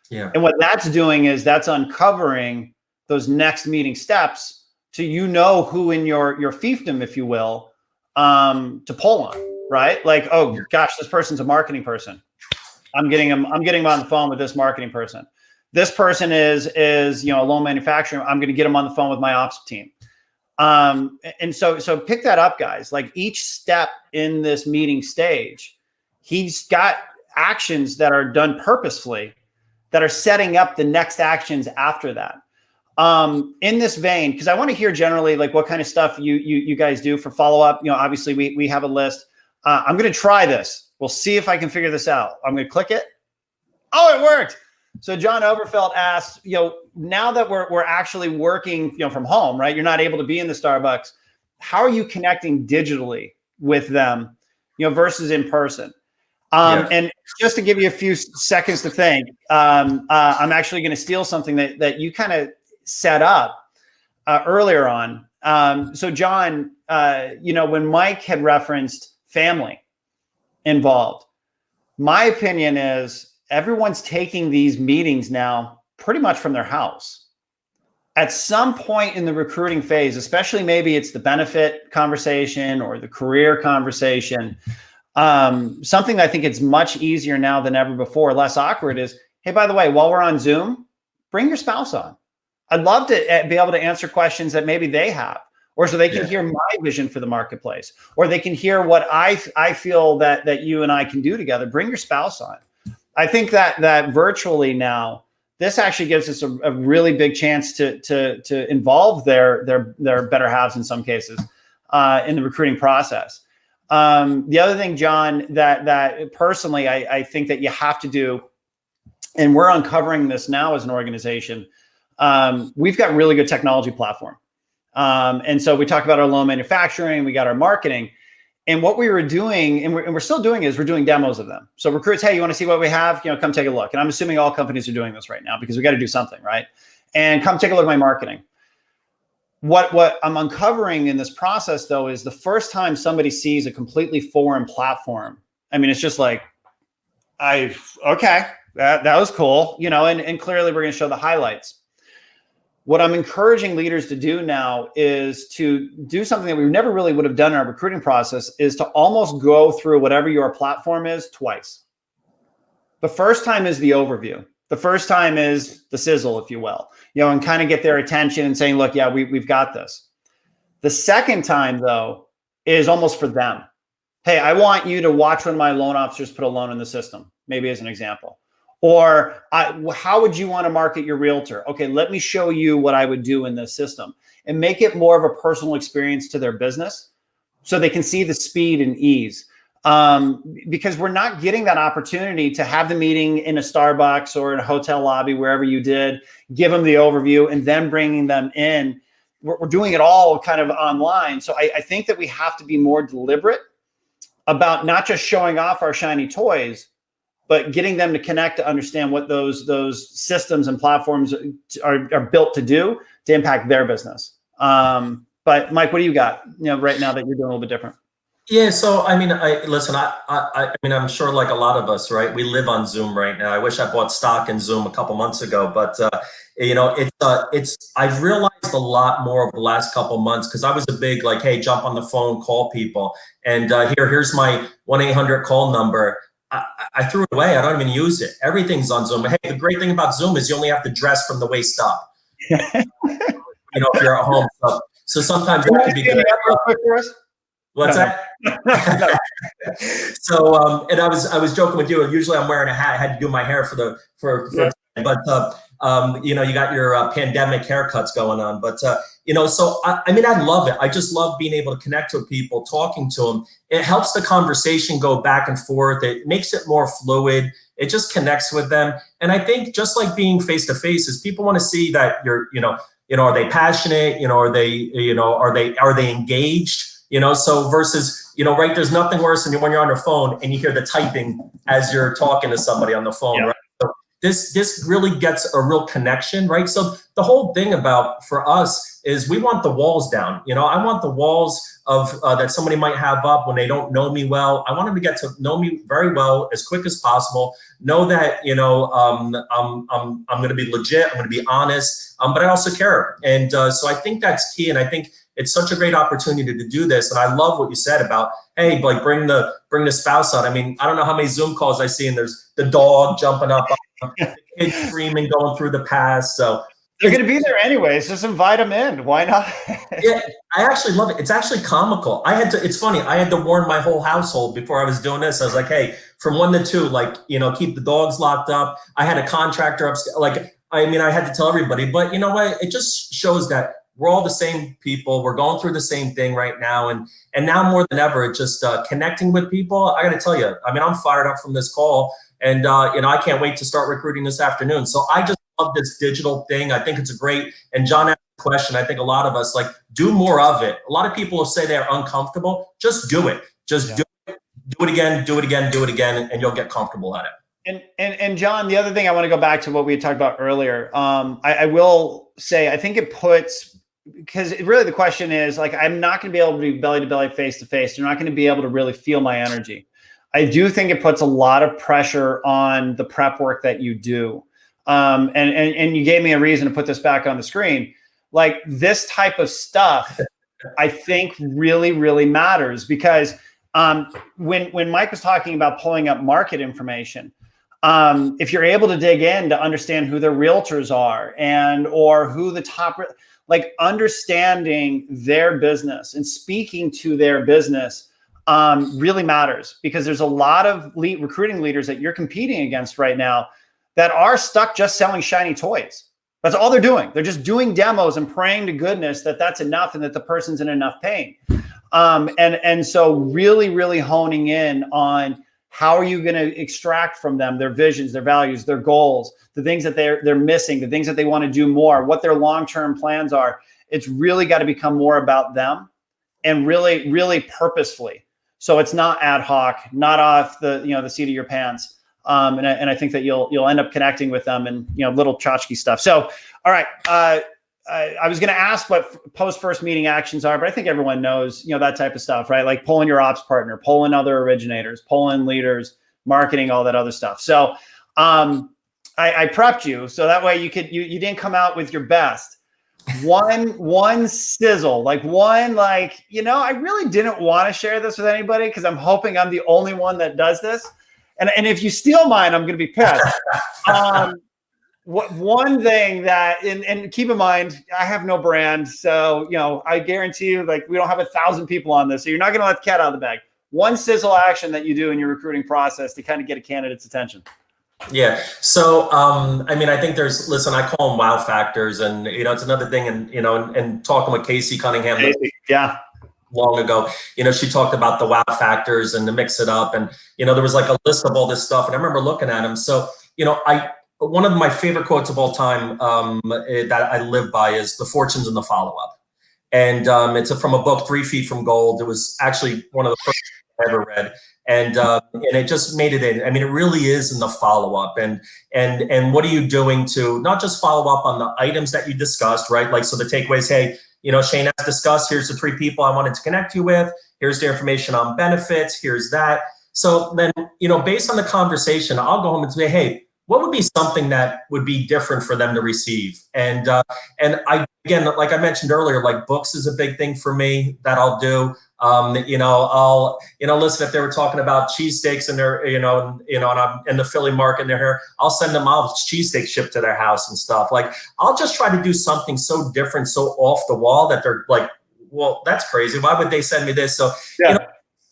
[SPEAKER 2] Yeah.
[SPEAKER 1] And what that's doing is that's uncovering those next meeting steps to, who in your fiefdom, if you will, to pull on, right? Like, oh gosh, this person's a marketing person. I'm getting them on the phone with this marketing person. This person is a loan manufacturer. I'm going to get them on the phone with my ops team. And so pick that up, guys. Like, each step in this meeting stage, he's got actions that are done purposefully that are setting up the next actions after that. In this vein, because I want to hear generally like what kind of stuff you guys do for follow-up. Obviously we have a list. I'm going to try this. We'll see if I can figure this out. I'm going to click it. Oh, it worked. So John Overfelt asked, now that we're actually working, from home, right? You're not able to be in the Starbucks. How are you connecting digitally with them, versus in person? And just to give you a few seconds to think, I'm actually going to steal something that you kind of set up earlier on. So John, when Mike had referenced family involved, my opinion is everyone's taking these meetings now pretty much from their house. At some point in the recruiting phase, especially maybe it's the benefit conversation or the career conversation, something that I think it's much easier now than ever before, less awkward, is, hey, by the way, while we're on Zoom, bring your spouse on. I'd love to be able to answer questions that maybe they have, or so they can hear my vision for the marketplace, or they can hear what I feel that you and I can do together. Bring your spouse on. I think that virtually now, this actually gives us a really big chance to involve their better halves in some cases in the recruiting process. The other thing, John, that personally I think that you have to do, and we're uncovering this now as an organization, we've got really good technology platform. And so we talk about our loan manufacturing, we got our marketing. And what we were doing, and we're still doing, is we're doing demos of them. So recruits, hey, you want to see what we have? Come take a look. And I'm assuming all companies are doing this right now because we got to do something, right? And come take a look at my marketing. What I'm uncovering in this process, though, is the first time somebody sees a completely foreign platform, I mean, it's just like, okay, that was cool, and clearly we're going to show the highlights. What I'm encouraging leaders to do now is to do something that we never really would have done in our recruiting process, is to almost go through whatever your platform is twice. The first time is the overview. The first time is the sizzle, if you will, and kind of get their attention and saying, look, yeah, we've got this. The second time, though, is almost for them. Hey, I want you to watch when my loan officers put a loan in the system, maybe as an example. Or how would you want to market your realtor? Okay, let me show you what I would do in this system, and make it more of a personal experience to their business so they can see the speed and ease. Because we're not getting that opportunity to have the meeting in a Starbucks or in a hotel lobby, wherever you did, give them the overview and then bringing them in. We're doing it all kind of online. So I think that we have to be more deliberate about not just showing off our shiny toys, but getting them to connect, to understand what those systems and platforms are built to do to impact their business. But Mike, what do you got, right now that you're doing a little bit different?
[SPEAKER 2] Yeah, so I mean, listen. I mean, I'm sure like a lot of us, right? We live on Zoom right now. I wish I bought stock in Zoom a couple months ago, but it's. I've realized a lot more over the last couple months because I was a big like, hey, jump on the phone, call people, and here's my 1-800 call number. I threw it away. I don't even use it. Everything's on Zoom. Hey, the great thing about Zoom is you only have to dress from the waist up. If you're at home. So sometimes that can be good.
[SPEAKER 1] Real quick for us?
[SPEAKER 2] What's
[SPEAKER 1] No,
[SPEAKER 2] that?
[SPEAKER 1] no.
[SPEAKER 2] So, and I was joking with you. Usually, I'm wearing a hat. I had to do my hair
[SPEAKER 1] Yeah.
[SPEAKER 2] but you got your pandemic haircuts going on. But so I mean, I love it. I just love being able to connect with people, talking to them. It helps the conversation go back and forth. It makes it more fluid. It just connects with them. And I think just like being face to face is people want to see that are they passionate? Are they engaged? So versus, right, there's nothing worse than when you're on your phone and you hear the typing as you're talking to somebody on the phone,
[SPEAKER 1] Yeah.
[SPEAKER 2] right? So this really gets a real connection, right? So the whole thing for us is we want the walls down. I want the walls of that somebody might have up when they don't know me well. I want them to get to know me very well as quick as possible. Know that I'm going to be legit. I'm going to be honest, but I also care. And so I think that's key. And I think it's such a great opportunity to do this. And I love what you said about, hey, like bring the spouse on. I mean, I don't know how many Zoom calls I see, and there's the dog jumping up, the kids screaming, going through the past. So
[SPEAKER 1] they're going to be there anyways. Just invite them in. Why not?
[SPEAKER 2] Yeah, I actually love it. It's actually comical. It's funny. I had to warn my whole household before I was doing this. I was like, hey, from 1 to 2, like, keep the dogs locked up. I had a contractor upstairs. Like, I mean, I had to tell everybody, but you know what? It just shows that we're all the same people. We're going through the same thing right now. And now more than ever, it's just connecting with people. I got to tell you, I mean, I'm fired up from this call, and I can't wait to start recruiting this afternoon. So I just love this digital thing. I think it's a great, and John asked the question, I think a lot of us like do more of it. A lot of people will say they're uncomfortable. Just do it. Just do it. Do it again, do it again, do it again, and you'll get comfortable at it.
[SPEAKER 1] And John, the other thing I want to go back to what we had talked about earlier. I will say, I think it puts, because really the question is like, I'm not going to be able to be belly to belly, face to face. You're not going to be able to really feel my energy. I do think it puts a lot of pressure on the prep work that you do. And you gave me a reason to put this back on the screen. Like this type of stuff, I think really, really matters because when Mike was talking about pulling up market information, if you're able to dig in to understand who their realtors are or who the top, like understanding their business and speaking to their business really matters because there's a lot of recruiting leaders that you're competing against right now that are stuck just selling shiny toys. That's all they're doing. They're just doing demos and praying to goodness that that's enough and that the person's in enough pain. And so really, really honing in on how are you going to extract from them their visions, their values, their goals, the things that they're missing, the things that they want to do more, what their long-term plans are. It's really got to become more about them and really, really purposefully. So it's not ad hoc, not off the seat of your pants. And I think that you'll end up connecting with them and little tchotchke stuff. So all right, I was going to ask what post first meeting actions are, but I think everyone knows that type of stuff, right? Like pulling your ops partner, pulling other originators, pulling leaders, marketing, all that other stuff. So I prepped you so that way you didn't come out with your best. One sizzle, like I really didn't want to share this with anybody because I'm hoping I'm the only one that does this. And if you steal mine, I'm going to be pissed. One thing that, and keep in mind, I have no brand. So, I guarantee you, like, we don't have 1,000 people on this. So you're not going to let the cat out of the bag. One sizzle action that you do in your recruiting process to kind of get a candidate's attention.
[SPEAKER 2] Yeah. So, I mean, I think I call them wow factors, and, it's another thing. And talking with Casey Cunningham.
[SPEAKER 1] Yeah.
[SPEAKER 2] Long ago, she talked about the wow factors and to mix it up. And, there was like a list of all this stuff. And I remember looking at them. So, one of my favorite quotes of all time that I live by is the fortunes in the follow-up. And it's from a book, 3 Feet from Gold. It was actually one of the first I ever read. And it just made it in. I mean, it really is in the follow-up. And what are you doing to not just follow up on the items that you discussed, right? Like, so the takeaways, hey, Shane has discussed, here's the 3 people I wanted to connect you with. Here's the information on benefits. Here's that. So then, based on the conversation, I'll go home and say, hey, what would be something that would be different for them to receive? And I, again, like I mentioned earlier, like books is a big thing for me that I'll do. I'll, listen, if they were talking about cheesesteaks and they're, and I'm in the Philly market and they're here, I'll send them out cheesesteak shipped to their house and stuff. Like, I'll just try to do something so different, so off the wall that they're like, well, that's crazy. Why would they send me this? So,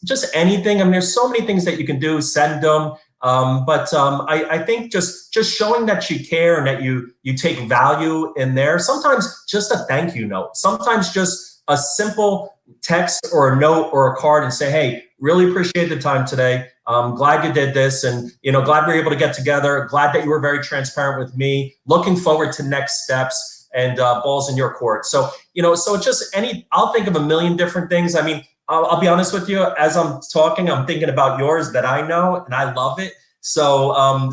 [SPEAKER 2] just anything. I mean, there's so many things that you can do, send them. But I think just showing that you care and that you take value in there. Sometimes just a thank you note. Sometimes just a simple text or a note or a card and say, hey, really appreciate the time today. Glad you did this, and glad we were able to get together. Glad that you were very transparent with me. Looking forward to next steps, and balls in your court. So so just I'll think of a million different things. I mean, I'll be honest with you. As I'm talking, I'm thinking about yours that I know, and I love it. So, I'm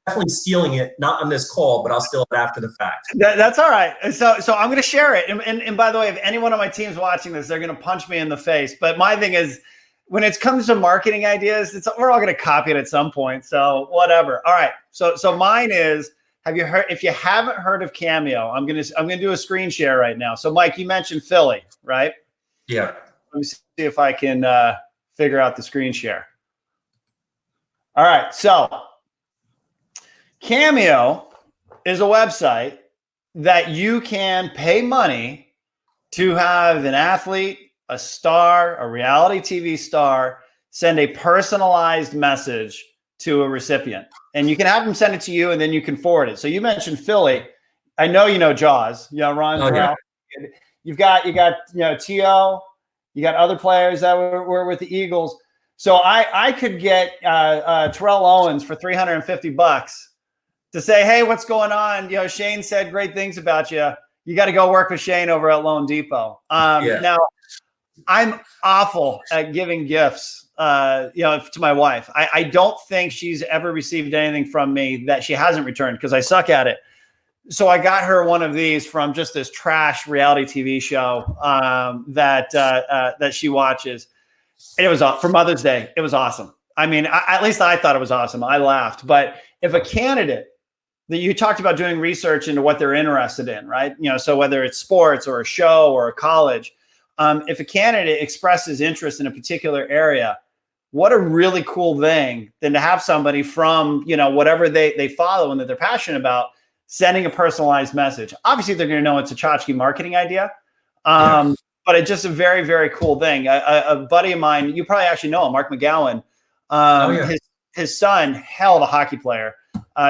[SPEAKER 2] definitely stealing it, not on this call, but I'll steal it after the fact.
[SPEAKER 1] That's all right. So I'm going to share it. And by the way, if anyone on my team's watching this, they're going to punch me in the face. But my thing is, when it comes to marketing ideas, we're all going to copy it at some point. So whatever. All right. So mine is, if you haven't heard of Cameo, I'm going to do a screen share right now. So Mike, you mentioned Philly, right?
[SPEAKER 2] Yeah.
[SPEAKER 1] Let me see if I can figure out the screen share. All right, so Cameo is a website that you can pay money to have an athlete, a star, a reality TV star, send a personalized message to a recipient. And you can have them send it to you, and then you can forward it. So you mentioned Philly. I know you know Jaws. Ron.
[SPEAKER 2] Oh, yeah.
[SPEAKER 1] You got T.O., you got other players that were with the Eagles. So I could get Terrell Owens for $350 to say, hey, what's going on? Shane said great things about you. You got to go work with Shane over at Loan Depot. Now, I'm awful at giving gifts, to my wife. I don't think she's ever received anything from me that she hasn't returned because I suck at it. So I got her one of these from just this trash reality TV show that she watches. It was for Mother's Day. It was awesome. I mean, at least I thought it was awesome. I laughed. But if a candidate that you talked about doing research into what they're interested in, right? So whether it's sports or a show or a college, if a candidate expresses interest in a particular area, what a really cool thing than to have somebody from, whatever they follow and that they're passionate about sending a personalized message. Obviously, they're going to know it's a tchotchke marketing idea. But it's just a very, very cool thing. A buddy of mine, you probably actually know him, Mark McGowan. His son, hell of a hockey player,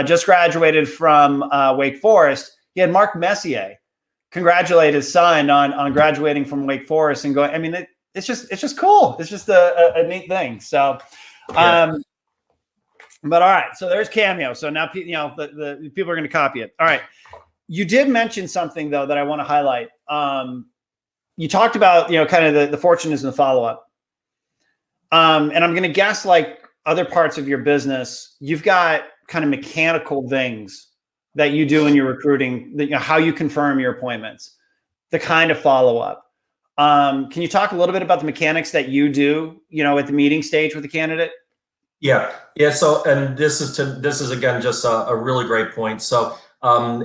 [SPEAKER 1] just graduated from Wake Forest. He had Mark Messier congratulate his son on graduating from Wake Forest and going. I mean, it's just cool. It's just a neat thing. So, but all right. So there's Cameo. So now the people are going to copy it. All right. You did mention something though that I want to highlight. You talked about, kind of the fortune is in the follow-up. And I'm going to guess like other parts of your business, you've got kind of mechanical things that you do in your recruiting, how you confirm your appointments, the kind of follow-up. Can you talk a little bit about the mechanics that you do, at the meeting stage with the candidate?
[SPEAKER 2] Yeah. So, and this is again, just a really great point. So,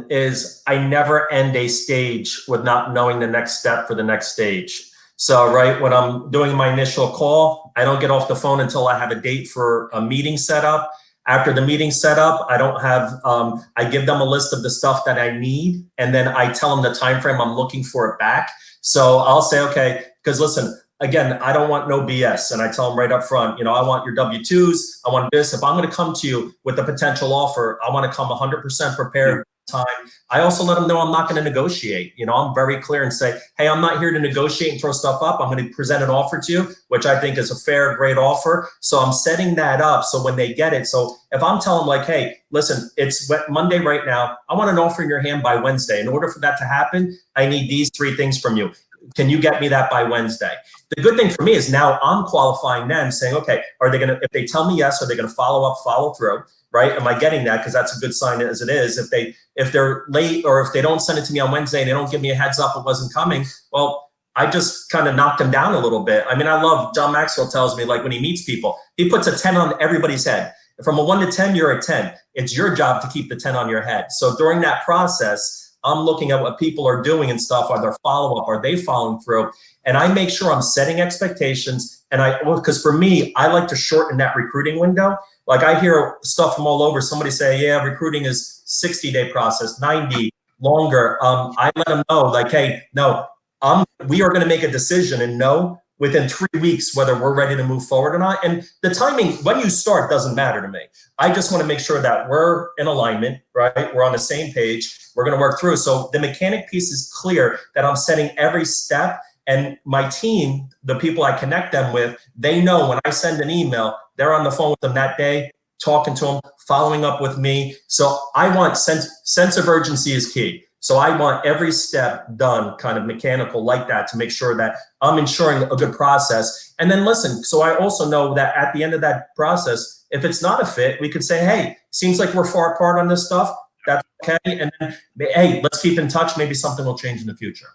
[SPEAKER 2] is I never end a stage with not knowing the next step for the next stage. So, right, when I'm doing my initial call, I don't get off the phone until I have a date for a meeting set up. After the meeting set up, I give them a list of the stuff that I need, and then I tell them the time frame I'm looking for it back. So I'll say, okay, because listen, again, I don't want no BS. And I tell them right up front, I want your W-2s. I want this. If I'm going to come to you with a potential offer, I want to come 100% prepared time. I also let them know I'm not going to negotiate. I'm very clear and say, hey, I'm not here to negotiate and throw stuff up. I'm going to present an offer to you, which I think is a fair, great offer. So I'm setting that up. So when they get it, so if I'm telling them like, hey, listen, it's Monday right now. I want an offer in your hand by Wednesday. In order for that to happen, I need these 3 things from you. Can you get me that by Wednesday? The good thing for me is now I'm qualifying them, saying, okay, are they going to, if they tell me yes, are they going to follow through, right? Am I getting that? Because that's a good sign as it is. If they're late or if they don't send it to me on Wednesday and they don't give me a heads up it wasn't coming, well, I just kind of knocked him down a little bit. I mean, I love, John Maxwell tells me, like, when he meets people, he puts a 10 on everybody's head. From a 1 to 10, you're a 10. It's your job to keep the 10 on your head. So during that process, I'm looking at what people are doing and stuff. Are there follow-up? Are they following through? And I make sure I'm setting expectations. And because for me, I like to shorten that recruiting window. Like, I hear stuff from all over. Somebody say, yeah, recruiting is 60-day process, 90, longer. I let them know, like, hey, no, we are going to make a decision and know within 3 weeks whether we're ready to move forward or not. And the timing, when you start, doesn't matter to me. I just want to make sure that we're in alignment, right? We're on the same page. We're going to work through. So the mechanic piece is clear, that I'm setting every step. And my team, the people I connect them with, they know when I send an email, they're on the phone with them that day, talking to them, following up with me. So I want sense of urgency is key. So I want every step done kind of mechanical like that, to make sure that I'm ensuring a good process. And then listen, so I also know that at the end of that process, if it's not a fit, we could say, hey, seems like we're far apart on this stuff. That's okay. And then, hey, let's keep in touch. Maybe something will change in the future.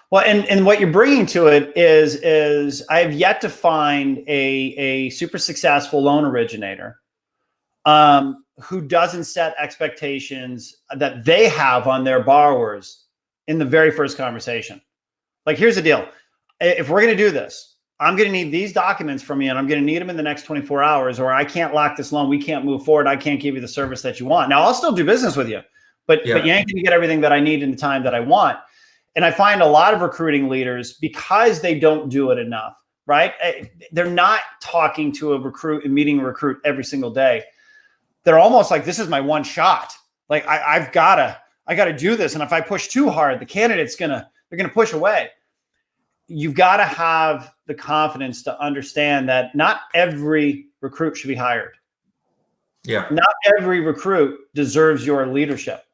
[SPEAKER 1] Well, and what you're bringing to it is I've yet to find a super successful loan originator who doesn't set expectations that they have on their borrowers in the very first conversation. Like, here's the deal. If we're going to do this, I'm going to need these documents from you, and I'm going to need them in the next 24 hours, or I can't lock this loan. We can't move forward. I can't give you the service that you want. Now, I'll still do business with you, but you ain't going to get everything that I need in the time that I want. And I find a lot of recruiting leaders, because they don't do it enough, right? They're not talking to a recruit and meeting a recruit every single day. They're almost like, this is my one shot. Like, I gotta do this. And if I push too hard, the candidate's they're gonna push away. You've got to have the confidence to understand that not every recruit should be hired.
[SPEAKER 2] Yeah.
[SPEAKER 1] Not every recruit deserves your leadership.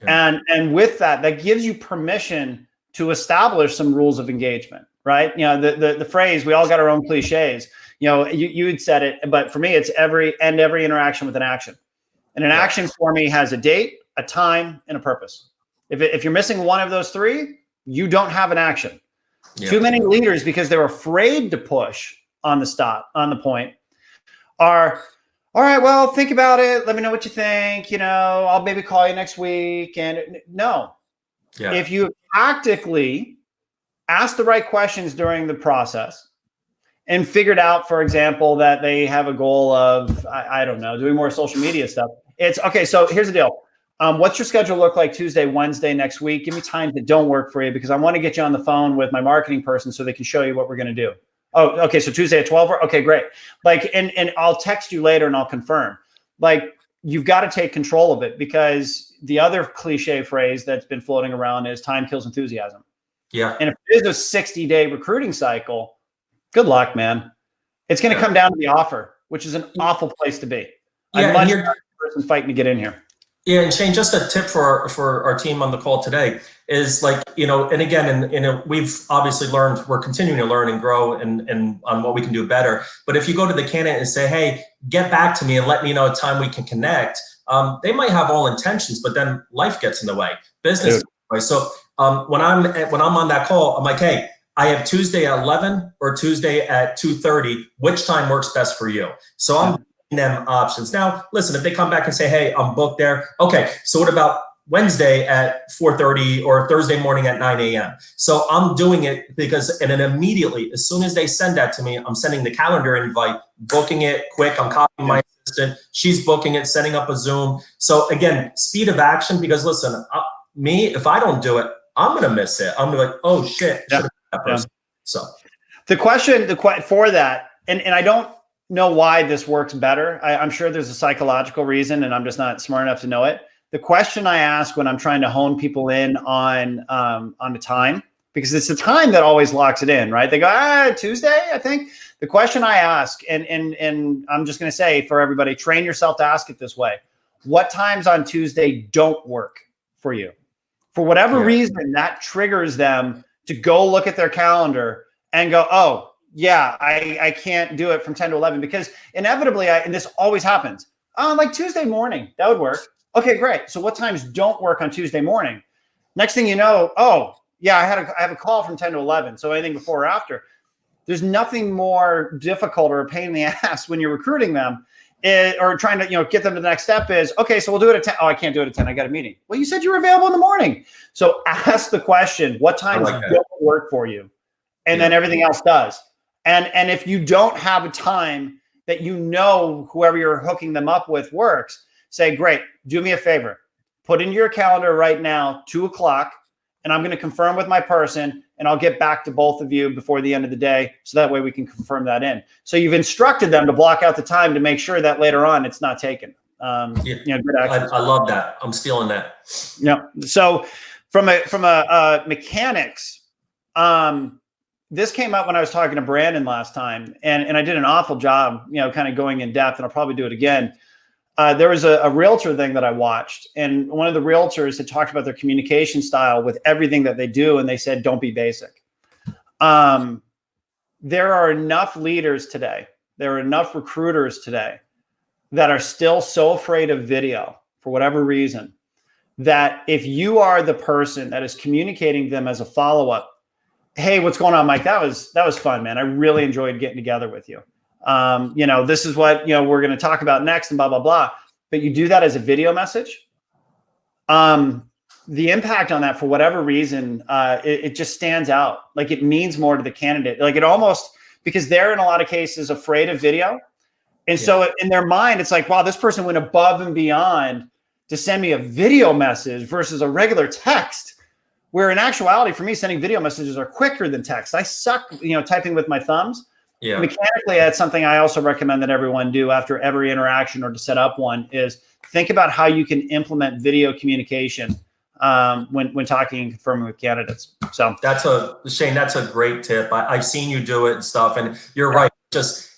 [SPEAKER 1] Yeah. And with that, that gives you permission to establish some rules of engagement, right? You know, the phrase, we all got our own cliches. You know, you had said it, but for me, it's every interaction with an action. And an action for me has a date, a time, and a purpose. If you're missing one of those three, you don't have an action. Yeah. Too many leaders, because they're afraid to push on the point, are, all right, well, think about it. Let me know what you think. You know, I'll maybe call you next week. And no, if you tactically ask the right questions during the process and figured out, for example, that they have a goal of, I don't know, doing more social media stuff. It's okay. So here's the deal. What's your schedule look like Tuesday, Wednesday next week? Give me times that don't work for you, because I want to get you on the phone with my marketing person so they can show you what we're going to do. Oh, okay. So Tuesday at 12. Okay, great. Like, and I'll text you later and I'll confirm. Like, you've got to take control of it, because the other cliche phrase that's been floating around is time kills enthusiasm. Yeah. And if it is a 60-day recruiting cycle, good luck, man. It's going to come down to the offer, which is an awful place to be. I'm much better person fighting to get in here.
[SPEAKER 2] Yeah, and Shane, just a tip for our team on the call today is, like, you know, and again, and we've obviously learned, we're continuing to learn and grow and on what we can do better. But if you go to the candidate and say, hey, get back to me and let me know a time we can connect, they might have all intentions, but then life gets in the way, business gets in the way. So when I'm on that call, I'm like, hey, I have Tuesday at 11 or Tuesday at 2:30. Which time works best for you? So I'm giving them options. Now, listen, if they come back and say, hey, I'm booked there. Okay, so what about Wednesday at 4:30 or Thursday morning at 9 a.m.? So I'm doing it because, and then immediately, as soon as they send that to me, I'm sending the calendar invite, booking it quick. I'm copying my assistant. She's booking it, setting up a Zoom. So again, speed of action, because listen, me, if I don't do it, I'm going to miss it. I'm going to be like, oh shit. That person. So
[SPEAKER 1] the question for that, and I don't know why this works better. I'm sure there's a psychological reason, and I'm just not smart enough to know it. The question I ask when I'm trying to hone people in on the time, because it's the time that always locks it in, right? They go, Tuesday, I think. The question I ask, and I'm just going to say for everybody, train yourself to ask it this way. What times on Tuesday don't work for you? For whatever reason, that triggers them to go look at their calendar and go, oh, yeah, I can't do it from 10 to 11, because inevitably, and this always happens, like Tuesday morning, that would work. Okay, great. So what times don't work on Tuesday morning? Next thing you know, oh, Yeah, I have a call from 10 to 11. So anything before or after. There's nothing more difficult or a pain in the ass when you're recruiting them or trying to, get them to the next step is, okay, so we'll do it at 10. Oh, I can't do it at 10. I got a meeting. Well, you said you were available in the morning. So ask the question, what times don't work for you? And then everything else does. And if you don't have a time that whoever you're hooking them up with works, say, great, do me a favor. Put in your calendar right now, 2:00, and I'm going to confirm with my person, and I'll get back to both of you before the end of the day. So that way we can confirm that in. So you've instructed them to block out the time to make sure that later on it's not taken. Good actions.
[SPEAKER 2] I love that. I'm stealing that.
[SPEAKER 1] Yeah. So from a mechanics, this came up when I was talking to Brandon last time, and I did an awful job, kind of going in depth, and I'll probably do it again. There was a realtor thing that I watched, and one of the realtors had talked about their communication style with everything that they do, and they said, don't be basic. There are enough leaders today, there are enough recruiters today that are still so afraid of video for whatever reason, that if you are the person that is communicating them as a follow-up, hey, what's going on, Mike? That was fun, man. I really enjoyed getting together with you. This is what, we're going to talk about next and blah, blah, blah. But you do that as a video message. The impact on that, for whatever reason, it just stands out. Like, it means more to the candidate. Like, it almost, because they're in a lot of cases afraid of video. And so in their mind, it's like, wow, this person went above and beyond to send me a video message versus a regular text. Where in actuality, for me, sending video messages are quicker than text. I suck, typing with my thumbs. Yeah. Mechanically, that's something I also recommend that everyone do after every interaction or to set up one is think about how you can implement video communication when talking and confirming with candidates. So
[SPEAKER 2] Shane, that's a great tip. I've seen you do it and stuff, and you're right.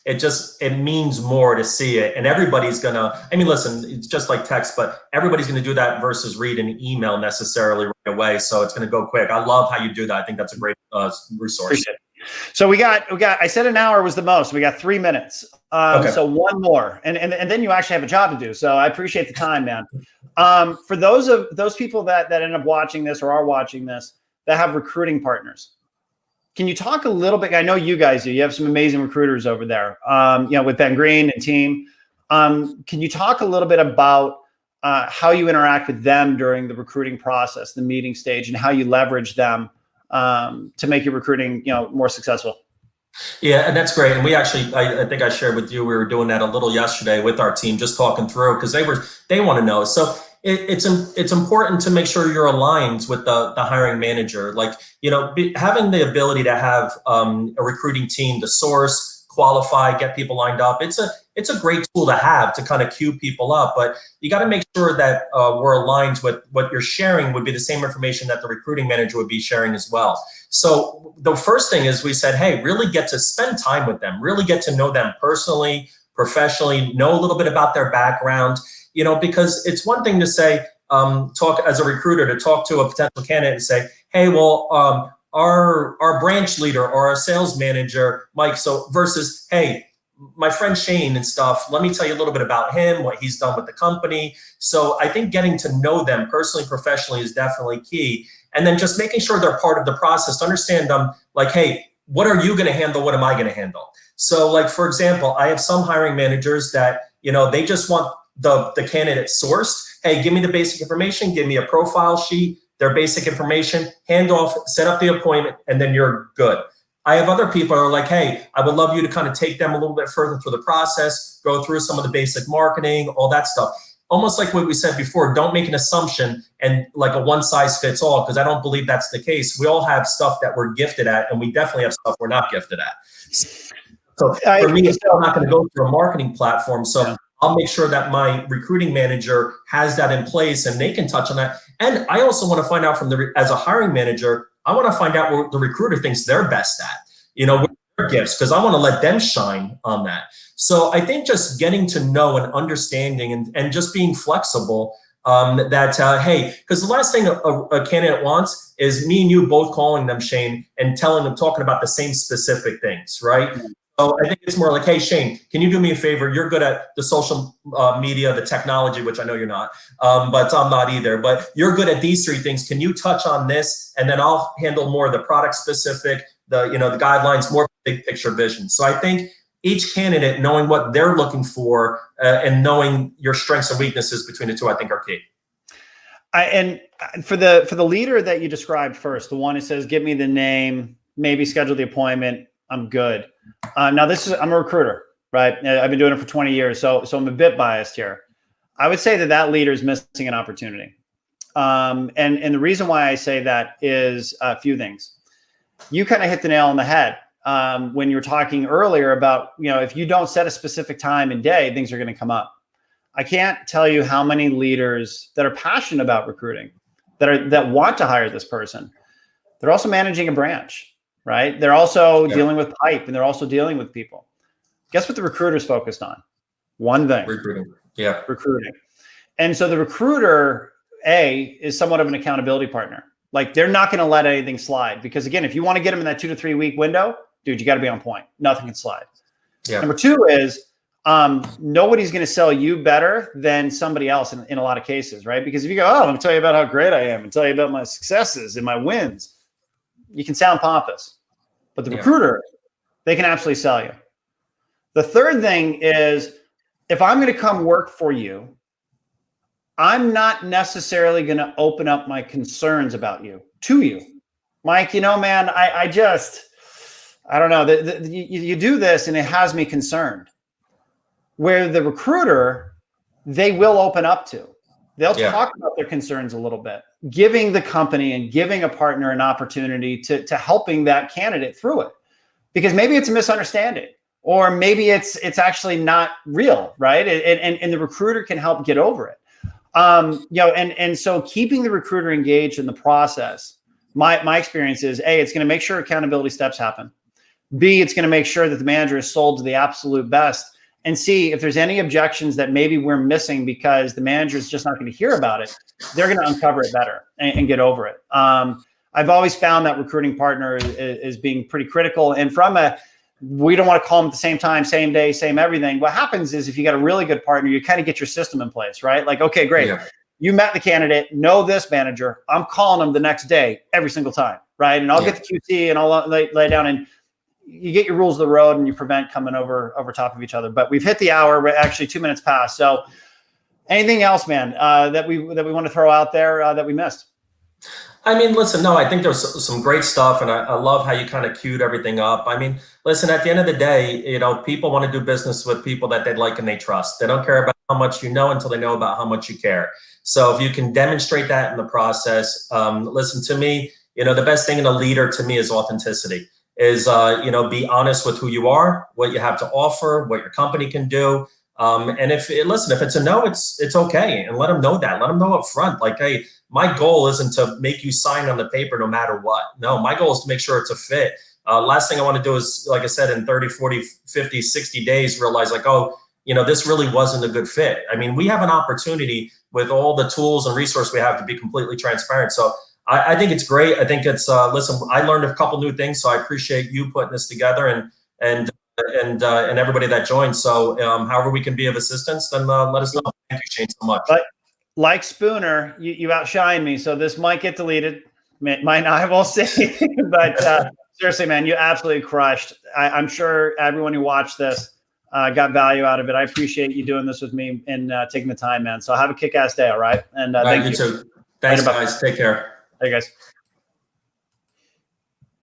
[SPEAKER 2] It means more to see it, and everybody's gonna, listen, it's just like text, but everybody's gonna do that versus read an email necessarily right away. So it's gonna go quick. I love how you do that. I think that's a great resource.
[SPEAKER 1] So we got, I said an hour was the most. We got 3 minutes. Okay. So one more, and then you actually have a job to do. So I appreciate the time, man. For those people that end up watching this or are watching this that have recruiting partners, can you talk a little bit? I know you guys do. You have some amazing recruiters over there, with Ben Green and team. Can you talk a little bit about how you interact with them during the recruiting process, the meeting stage, and how you leverage them to make your recruiting, more successful?
[SPEAKER 2] Yeah, and that's great. And we actually, I think I shared with you, we were doing that a little yesterday with our team, just talking through, because they want to know. So it's important to make sure you're aligned with the hiring manager. Like, having the ability to have a recruiting team to source, qualify, get people lined up. It's a great tool to have to kind of queue people up, but you got to make sure that we're aligned with what you're sharing would be the same information that the recruiting manager would be sharing as well. So the first thing is we said, hey, really get to spend time with them, really get to know them personally, professionally, know a little bit about their background, because it's one thing to say, talk as a recruiter, to talk to a potential candidate and say, hey, well, our branch leader or our sales manager, Mike, so versus, hey, my friend Shane and stuff, let me tell you a little bit about him, what he's done with the company. So I think getting to know them personally, professionally is definitely key. And then just making sure they're part of the process to understand them, like, hey, what are you going to handle? What am I going to handle? So, like, for example, I have some hiring managers that, they just want the candidate sourced. Hey, give me the basic information, give me a profile sheet, their basic information, hand off, set up the appointment, and then you're good. I have other people who are like, hey, I would love you to kind of take them a little bit further through the process, go through some of the basic marketing, all that stuff. Almost like what we said before, don't make an assumption and like a one size fits all, because I don't believe that's the case. We all have stuff that we're gifted at, and we definitely have stuff we're not gifted at. So for me, I'm not going to go through a marketing platform. So I'll make sure that my recruiting manager has that in place and they can touch on that. And I also want to find out as a hiring manager, I want to find out what the recruiter thinks they're best at, what their gifts, because I want to let them shine on that. So I think just getting to know and understanding and just being flexible hey, because the last thing a candidate wants is me and you both calling them, Shane, and talking about the same specific things, right? So I think it's more like, hey, Shane, can you do me a favor? You're good at the social media, the technology, which I know you're not, but I'm not either. But you're good at these three things. Can you touch on this? And then I'll handle more of the product specific, the guidelines, more big picture vision. So I think each candidate knowing what they're looking for and knowing your strengths and weaknesses between the two, I think are key.
[SPEAKER 1] And for the leader that you described first, the one who says, "Give me the name, maybe schedule the appointment, I'm good." Now I'm a recruiter, right? I've been doing it for 20 years, so I'm a bit biased here. I would say that leader is missing an opportunity, and the reason why I say that is a few things. You kind of hit the nail on the head when you were talking earlier about, if you don't set a specific time and day, things are going to come up. I can't tell you how many leaders that are passionate about recruiting, that want to hire this person. They're also managing a branch, right? They're also dealing with pipe, and they're also dealing with people. Guess what the recruiter's focused on? One thing.
[SPEAKER 2] Recruiting. Yeah.
[SPEAKER 1] Recruiting. And so the recruiter, is somewhat of an accountability partner. Like, they're not going to let anything slide, because again, if you want to get them in that 2 to 3 week window, dude, you got to be on point. Nothing can slide. Yeah. Number two is, nobody's going to sell you better than somebody else in a lot of cases, right? Because if you go, "Oh, let me tell you about how great I am and tell you about my successes and my wins," you can sound pompous. But the recruiter, they can absolutely sell you. The third thing is, if I'm going to come work for you, I'm not necessarily going to open up my concerns about you to you. Mike, man, I don't know. You do this and it has me concerned. Where the recruiter, they will open up to. They'll talk about their concerns a little bit, giving the company and giving a partner an opportunity to helping that candidate through it. Because maybe it's a misunderstanding, or maybe it's actually not real, right? And the recruiter can help get over it. And so keeping the recruiter engaged in the process, my experience is, A, it's going to make sure accountability steps happen. B, it's going to make sure that the manager is sold to the absolute best. And C, if there's any objections that maybe we're missing because the manager is just not going to hear about it, they're going to uncover it better and get over it. I've always found that recruiting partner is being pretty critical. And we don't want to call them at the same time, same day, same everything. What happens is, if you got a really good partner, you kind of get your system in place, right? Like, okay, great. Yeah. You met the candidate, know this manager. I'm calling them the next day, every single time, right? And I'll get the QT and I'll lay down, and you get your rules of the road and you prevent coming over top of each other. But we've hit the hour. We're actually 2 minutes past. So anything else, man, that we want to throw out there that we missed?
[SPEAKER 2] I mean, listen, no, I think there's some great stuff, and I love how you kind of queued everything up. I mean, listen, at the end of the day, people want to do business with people that they like and they trust. They don't care about how much you know until they know about how much you care. So if you can demonstrate that in the process, listen to me, the best thing in a leader to me is authenticity. Is, be honest with who you are, what you have to offer, what your company can do. And if it's a no, it's okay. And let them know that. Let them know up front. Like, hey, my goal isn't to make you sign on the paper no matter what. No, my goal is to make sure it's a fit. Last thing I want to do is, like I said, in 30, 40, 50, 60 days, realize like, oh, this really wasn't a good fit. I mean, we have an opportunity with all the tools and resources we have to be completely transparent. So I think it's great. I think it's, listen, I learned a couple new things, so I appreciate you putting this together and everybody that joined. So however we can be of assistance, then let us know. Thank you, Shane, so much.
[SPEAKER 1] But like Spooner, you outshine me, so this might get deleted. Might not, we'll see. But seriously, man, you absolutely crushed. I'm sure everyone who watched this got value out of it. I appreciate you doing this with me and taking the time, man. So have a kick-ass day, all right? And thank you.
[SPEAKER 2] Too. Thanks, guys. Take care.
[SPEAKER 1] Hey, guys.